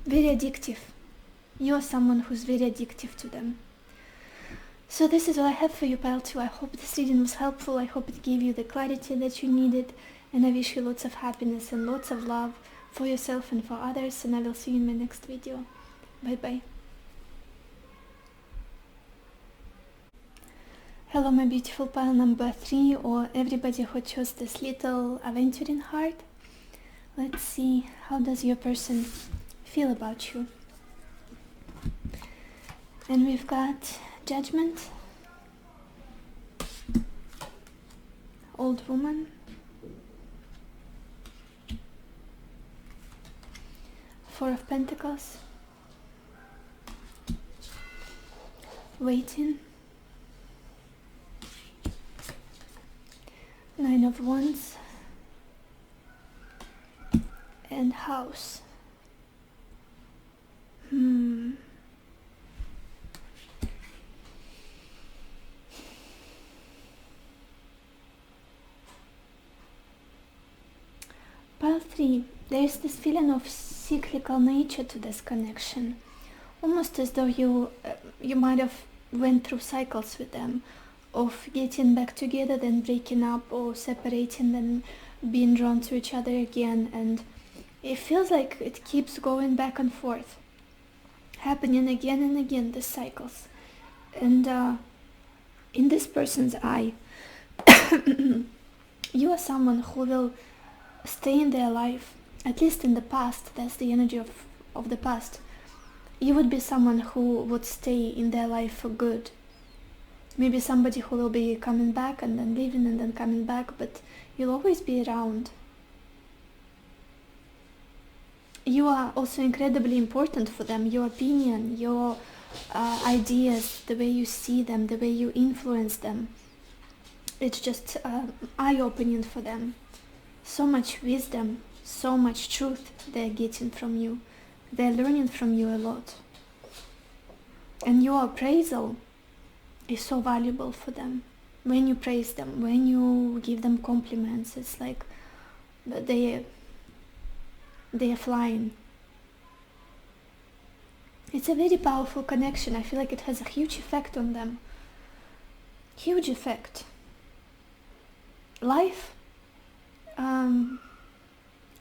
very addictive. You're someone who's very addictive to them. So this is all I have for you, Pile 2. I hope this reading was helpful. I hope it gave you the clarity that you needed. And I wish you lots of happiness and lots of love for yourself and for others. And I will see you in my next video. Bye-bye. Hello, my beautiful pile number 3, or everybody who chose this little aventuring heart. Let's see, how does your person feel about you? And we've got Judgment, Old Woman, Four of Pentacles, Waiting, Nine of Wands, and House. Pile 3, there's this feeling of cyclical nature to this connection, almost as though you might have went through cycles with them, of getting back together, then breaking up, or separating, then being drawn to each other again, and it feels like it keeps going back and forth, happening again and again, the cycles. And in this person's eye, you are someone who will stay in their life, at least in the past. That's the energy of the past. You would be someone who would stay in their life for good. Maybe somebody who will be coming back and then leaving and then coming back, but you'll always be around. You are also incredibly important for them. Your opinion, your ideas, the way you see them, the way you influence them, it's just eye-opening for them. So much wisdom, so much truth they're getting from you. They're learning from you a lot. And your appraisal is so valuable for them. When you praise them, when you give them compliments, it's like they are flying. It's a very powerful connection. I feel like it has a huge effect on them. Huge effect. Life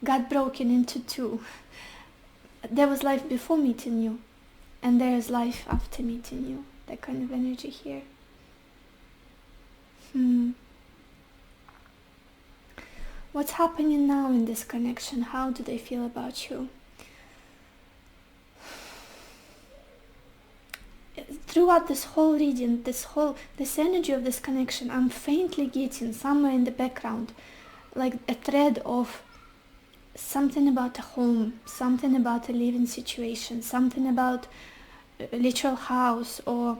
got broken into two. There was life before meeting you, and there is life after meeting you. That kind of energy here. What's happening now in this connection? How do they feel about you? Throughout this whole reading, this energy of this connection, I'm faintly getting somewhere in the background, like a thread of something about a home, something about a living situation, something about a literal house or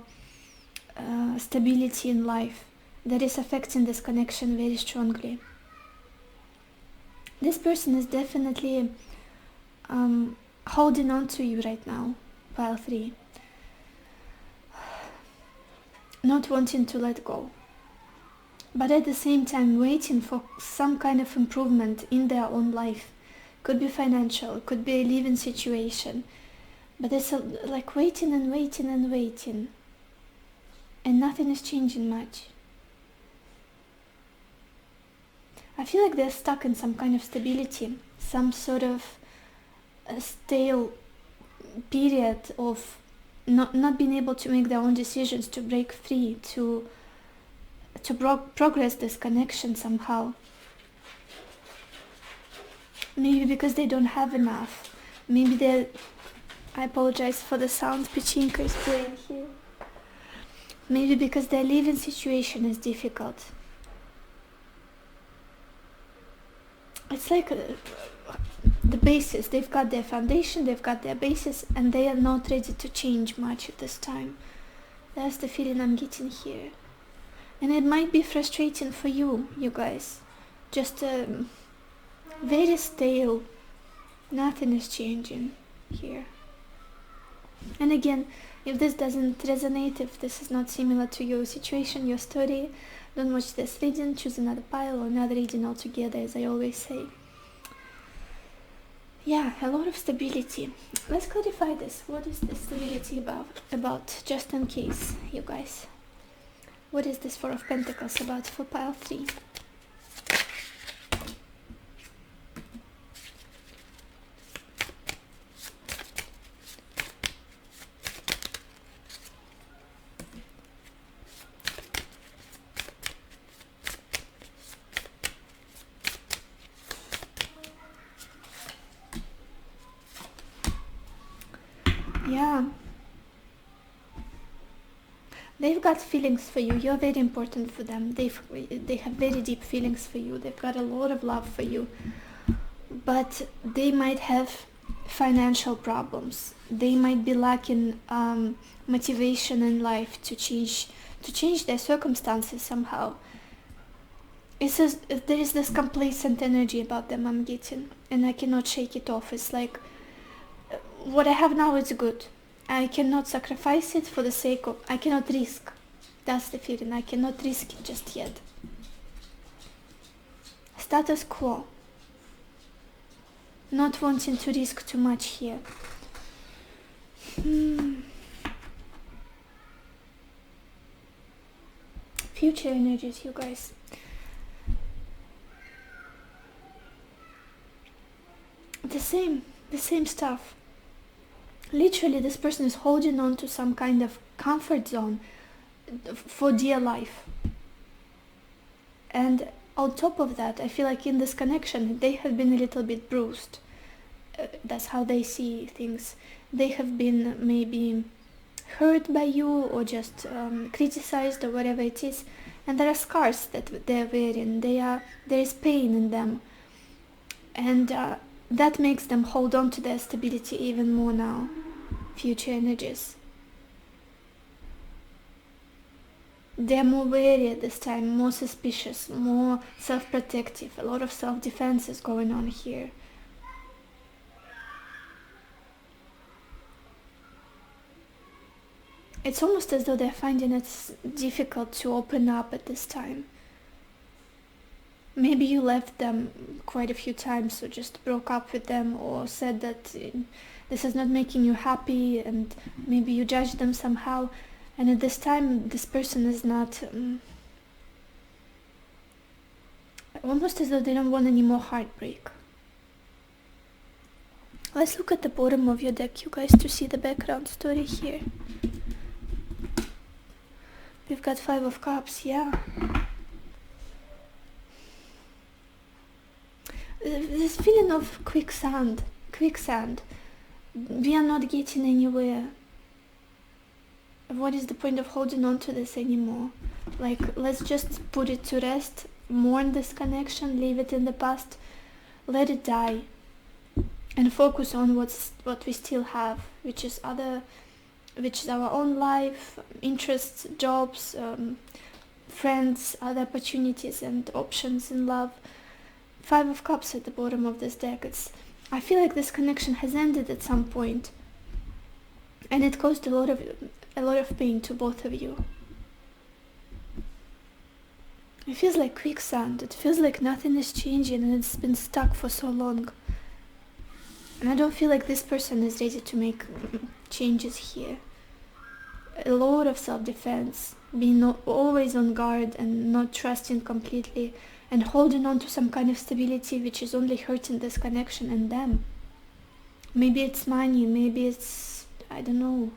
stability in life that is affecting this connection very strongly. This person is definitely holding on to you right now, pile 3. Not wanting to let go, but at the same time waiting for some kind of improvement in their own life. Could be financial, could be a living situation, but it's like waiting and waiting and waiting, and nothing is changing much. I feel like they're stuck in some kind of stability, some sort of a stale period of not being able to make their own decisions, to break free, to progress this connection somehow. Maybe because they don't have enough. Maybe I apologize for the sound Pachinko is playing here. Maybe because their living situation is difficult. It's like the basis. They've got their foundation, they've got their basis, and they are not ready to change much at this time. That's the feeling I'm getting here. And it might be frustrating for you guys. Just very stale. Nothing is changing here. And again, if this doesn't resonate, if this is not similar to your situation, your story, don't watch this reading, choose another pile or another reading altogether, as I always say. Yeah, a lot of stability. Let's clarify this. What is this stability about? Just in case, you guys. What is this Four of Pentacles about for pile 3? Yeah. They've got feelings for you. You're very important for them. They have very deep feelings for you. They've got a lot of love for you. But they might have financial problems. They might be lacking motivation in life to change their circumstances somehow. It says there is this complacent energy about them I'm getting, and I cannot shake it off. It's like, what I have now is good. I cannot sacrifice it for the sake of... I cannot risk. That's the feeling. I cannot risk it just yet. Status quo. Not wanting to risk too much here. Future energies, you guys. The same stuff. Literally, this person is holding on to some kind of comfort zone for dear life. And on top of that, I feel like in this connection, they have been a little bit bruised. That's how they see things. They have been maybe hurt by you or just criticized or whatever it is. And there are scars that they're wearing. There is pain in them. And that makes them hold on to their stability even more now. Future energies. They're more wary at this time, more suspicious, more self-protective. A lot of self-defense is going on here. It's almost as though they're finding it difficult to open up at this time. Maybe you left them quite a few times, or just broke up with them, or said that this is not making you happy, and maybe you judged them somehow. And at this time, this person is not... almost as though they don't want any more heartbreak. Let's look at the bottom of your deck, you guys, to see the background story here. We've got Five of Cups, yeah. This feeling of quicksand. We are not getting anywhere. What is the point of holding on to this anymore? Like, let's just put it to rest, mourn this connection, leave it in the past, let it die, and focus on what we still have, which is our own life, interests, jobs, friends, other opportunities and options in love. Five of Cups at the bottom of this deck. I feel like this connection has ended at some point, and it caused a lot of pain to both of you. It feels like quicksand. It feels like nothing is changing, and it's been stuck for so long. And I don't feel like this person is ready to make changes here. A lot of self-defense, being always on guard and not trusting completely, and holding on to some kind of stability which is only hurting this connection and them. Maybe it's money, maybe it's, I don't know,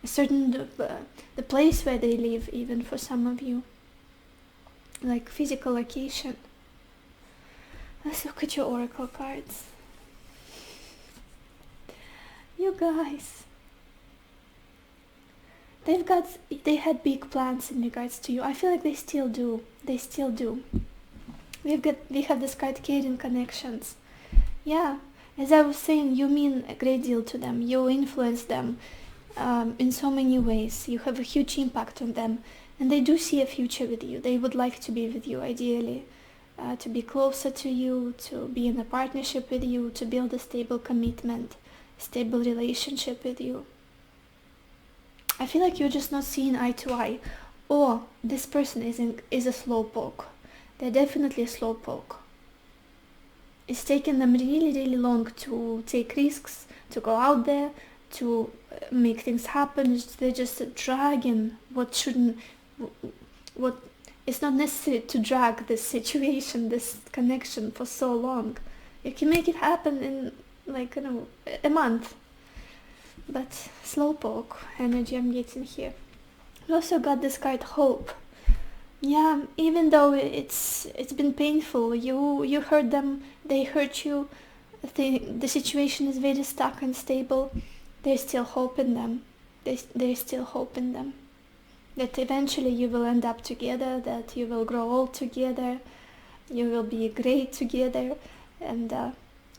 a certain the place where they live, even for some of you, like physical location. Let's look at your oracle cards. You guys, They had big plans in regards to you. I feel like they still do. They still do. We have this card, caring connections. Yeah, as I was saying, you mean a great deal to them. You influence them in so many ways. You have a huge impact on them, and they do see a future with you. They would like to be with you, ideally, to be closer to you, to be in a partnership with you, to build a stable commitment, stable relationship with you. I feel like you're just not seeing eye to eye, or this person is a slowpoke. They're definitely a slowpoke. It's taken them really, really long to take risks, to go out there, to make things happen. They're just dragging it's not necessary to drag this situation, this connection for so long. You can make it happen in a month. But slowpoke energy I'm getting here. We also got this card, hope. Yeah, even though it's been painful, you hurt them, they hurt you, the situation is very stuck and stable, there's still hope in them. There's still hope in them. That eventually you will end up together, that you will grow old together, you will be great together, and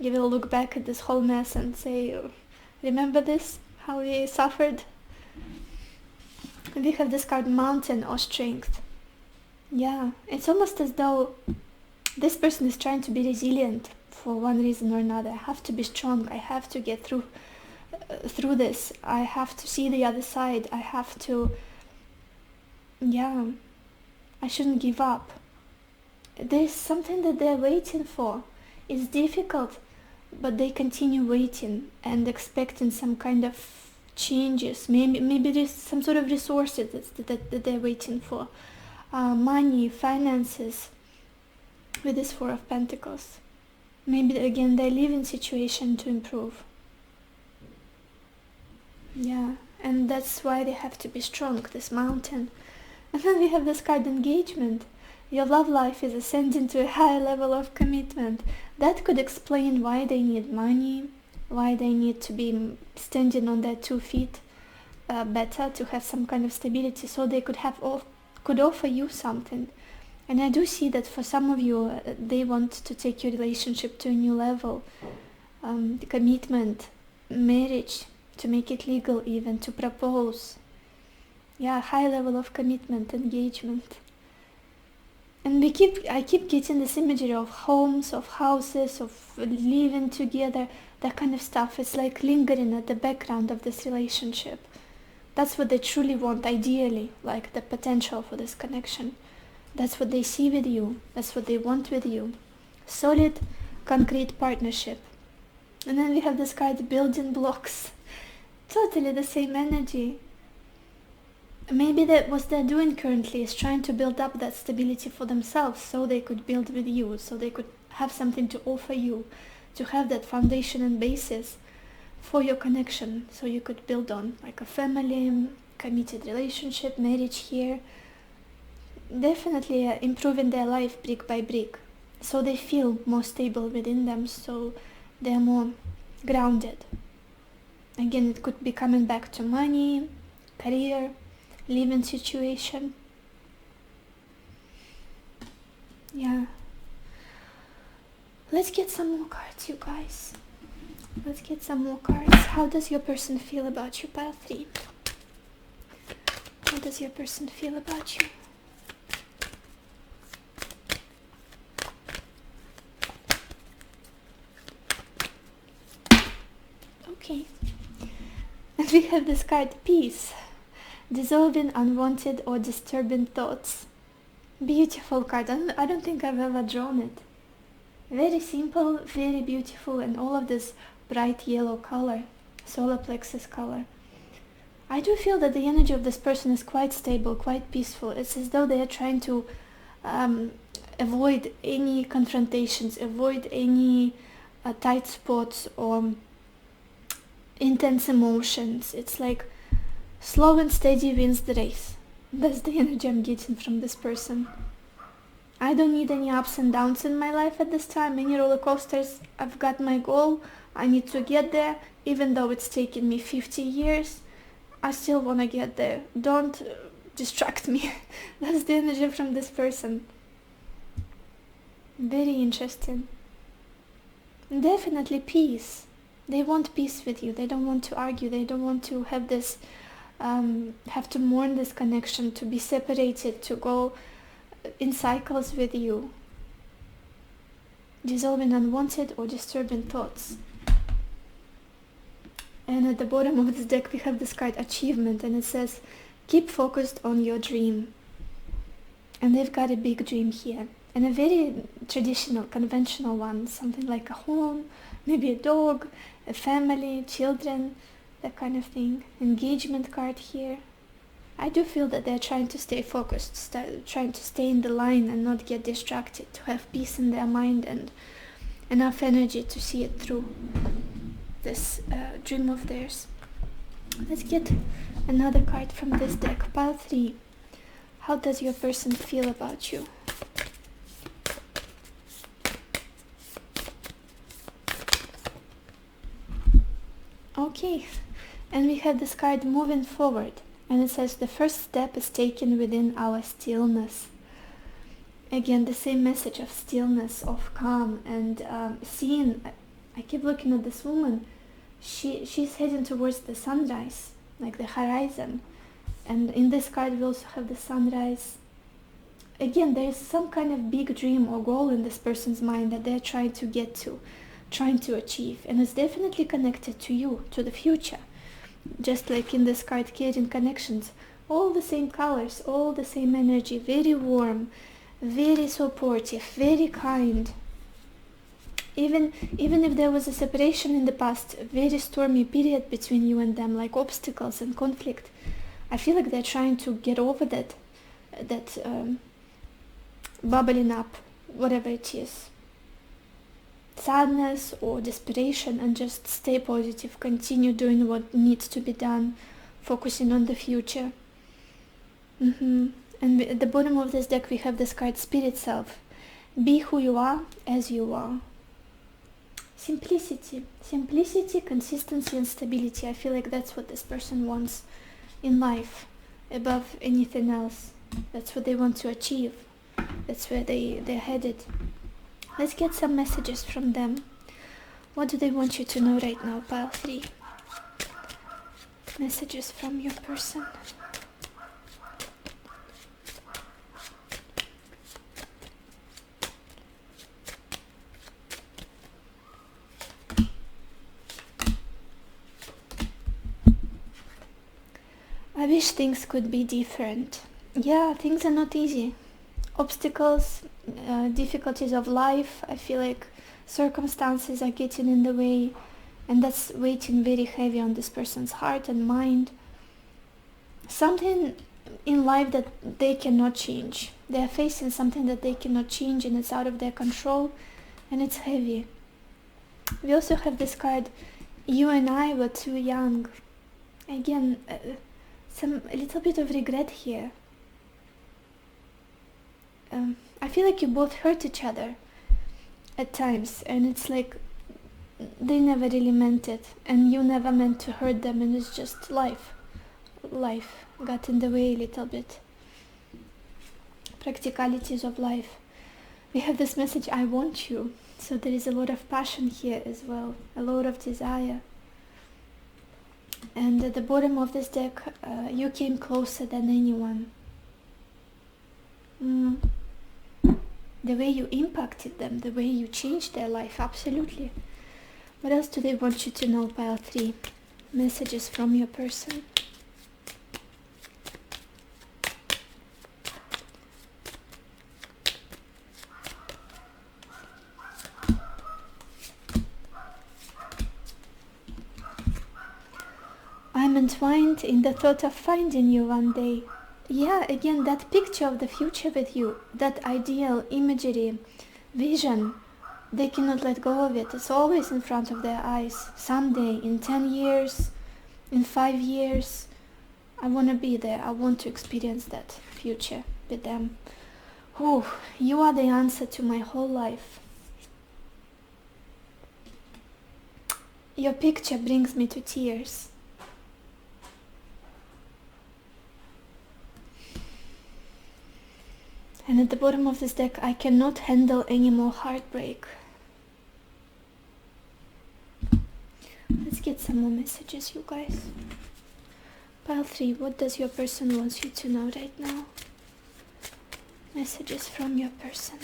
you will look back at this whole mess and say, remember this? How we suffered? We have this card, mountain or strength. Yeah, it's almost as though this person is trying to be resilient for one reason or another. I have to be strong. I have to get through this. I have to see the other side. I have to... Yeah, I shouldn't give up. There's something that they're waiting for. It's difficult, but they continue waiting and expecting some kind of changes. Maybe there's some sort of resources that they're waiting for. Money, finances, with this Four of Pentacles. Maybe again their living situation to improve. Yeah, and that's why they have to be strong, this mountain. And then we have this card, engagement. Your love life is ascending to a higher level of commitment. That could explain why they need money, why they need to be standing on their 2 feet better, to have some kind of stability, so they could offer you something. And I do see that for some of you, they want to take your relationship to a new level. The commitment, marriage, to make it legal even, to propose. Yeah, high level of commitment, engagement. And I keep getting this imagery of homes, of houses, of living together, that kind of stuff. It's like lingering at the background of this relationship. That's what they truly want, ideally, like the potential for this connection. That's what they see with you. That's what they want with you. Solid, concrete partnership. And then we have this card, building blocks. Totally the same energy. Maybe that what they're doing currently is trying to build up that stability for themselves, so they could build with you, so they could have something to offer you, to have that foundation and basis for your connection, so you could build on, like a family, committed relationship, marriage here. Definitely improving their life brick by brick, so they feel more stable within them, so they're more grounded. Again, it could be coming back to money, career, living situation. Yeah. Let's get some more cards, you guys. Let's get some more cards. How does your person feel about you, pile 3? How does your person feel about you? Okay. And we have this card, peace. Dissolving unwanted or disturbing thoughts. Beautiful card. I don't think I've ever drawn it. Very simple, very beautiful, and all of this bright yellow color, solar plexus color. I do feel that the energy of this person is quite stable, quite peaceful. It's as though they are trying to avoid any confrontations, avoid any tight spots or intense emotions. It's like slow and steady wins the race. That's the energy I'm getting from this person. I don't need any ups and downs in my life at this time, any roller coasters. I've got my goal. I need to get there, even though it's taken me 50 years. I still want to get there. Don't distract me. That's the energy from this person. Very interesting. Definitely peace. They want peace with you. They don't want to argue. They don't want to have this, have to mourn this connection, to be separated, to go in cycles with you, dissolving unwanted or disturbing thoughts. And at the bottom of this deck we have this card Achievement, and it says keep focused on your dream. And they've got a big dream here, and a very traditional, conventional one, something like a home, maybe a dog, a family, children, that kind of thing. Engagement card here. I do feel that they're trying to stay focused, trying to stay in the line and not get distracted, to have peace in their mind and enough energy to see it through, this dream of theirs. Let's get another card from this deck. Pile 3. How does your person feel about you? Okay, and we have this card Moving Forward, and it says the first step is taken within our stillness. Again, the same message of stillness, of calm, and seeing. I keep looking at this woman. She's heading towards the sunrise, like the horizon. And in this card we also have the sunrise. Again, there is some kind of big dream or goal in this person's mind that they're trying to get to, trying to achieve. And it's definitely connected to you, to the future. Just like in this card, Creating Connections. All the same colors, all the same energy, very warm, very supportive, very kind. Even if there was a separation in the past, a very stormy period between you and them, like obstacles and conflict, I feel like they're trying to get over that bubbling up, whatever it is, sadness or desperation, and just stay positive, continue doing what needs to be done, focusing on the future. And at the bottom of this deck we have this card Spirit Self. Be who you are as you are. Simplicity, consistency and stability. I feel like that's what this person wants in life above anything else. That's what they want to achieve. That's where they're headed. Let's get some messages from them. What do they want you to know right now, pile 3? Messages from your person. I wish things could be different. Yeah, things are not easy. Obstacles, difficulties of life, I feel like circumstances are getting in the way, and that's weighing very heavy on this person's heart and mind. Something in life that they cannot change. They are facing something that they cannot change, and it's out of their control, and it's heavy. We also have this card, You and I were too young. Again, a little bit of regret here. I feel like you both hurt each other at times, and it's like they never really meant it, and you never meant to hurt them, and it's just life got in the way a little bit. Practicalities of life. We have this message, I want you. So there is a lot of passion here as well, a lot of desire. And at the bottom of this deck, you came closer than anyone. The way you impacted them, the way you changed their life, absolutely. What else do they want you to know, pile 3? Messages from your person. I'm entwined in the thought of finding you one day. Yeah, again, that picture of the future with you, that ideal imagery, vision, they cannot let go of it. It's always in front of their eyes. Someday, in 10 years, in 5 years, I want to be there. I want to experience that future with them. Oh, you are the answer to my whole life. Your picture brings me to tears. And at the bottom of this deck, I cannot handle any more heartbreak. Let's get some more messages, you guys. Pile 3, what does your person want you to know right now? Messages from your person.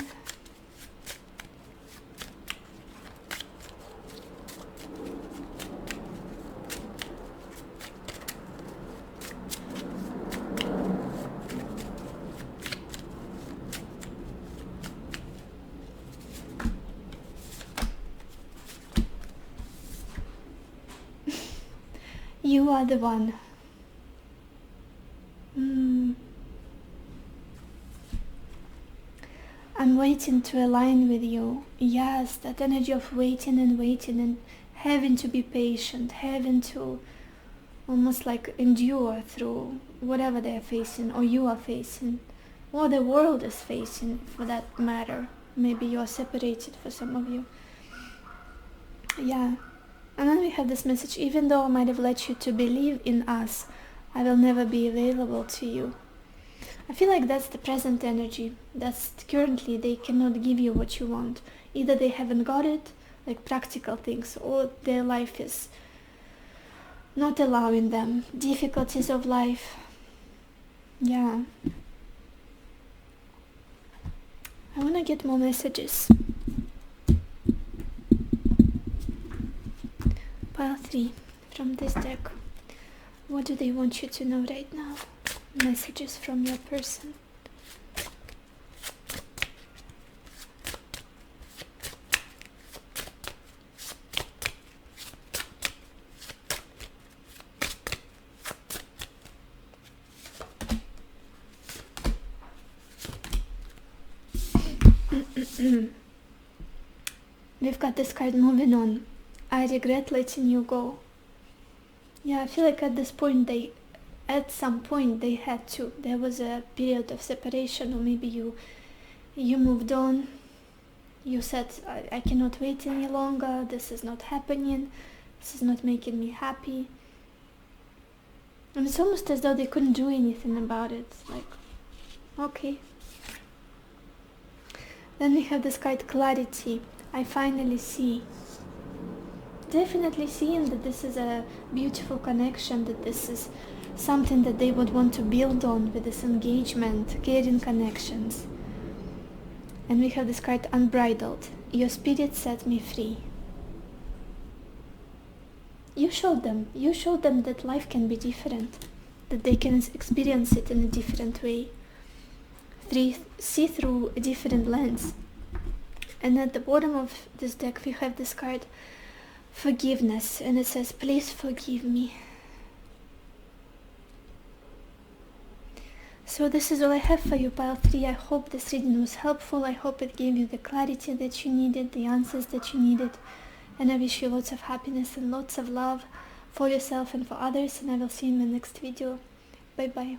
You are the one. I'm waiting to align with you. Yes, that energy of waiting and having to be patient, having to almost like endure through whatever they're facing, or you are facing, or the world is facing for that matter. Maybe you are separated for some of you. Yeah. And then we have this message: even though I might have led you to believe in us, I will never be available to you. I feel like that's the present energy. That's currently they cannot give you what you want. Either they haven't got it, like practical things, or their life is not allowing them. Difficulties of life. Yeah. I want to get more messages. Pile 3 from this deck. What do they want you to know right now? Messages from your person. We've got this card, moving on. I regret letting you go. Yeah, I feel like at this point at some point they had to. There was a period of separation, or maybe you moved on. You said, I cannot wait any longer. This is not happening. This is not making me happy. And it's almost as though they couldn't do anything about it. Like, okay. Then we have this card, clarity. I finally see. Definitely seeing that this is a beautiful connection, that this is something that they would want to build on with this engagement, caring connections. And we have this card, unbridled. Your spirit set me free. You showed them that life can be different, that they can experience it in a different way, see through a different lens. And at the bottom of this deck we have this card, forgiveness, and it says, please forgive me. So this is all I have for you, Pile 3. I hope this reading was helpful. I hope it gave you the clarity that you needed, the answers that you needed. And I wish you lots of happiness and lots of love for yourself and for others. And I will see you in my next video. Bye bye.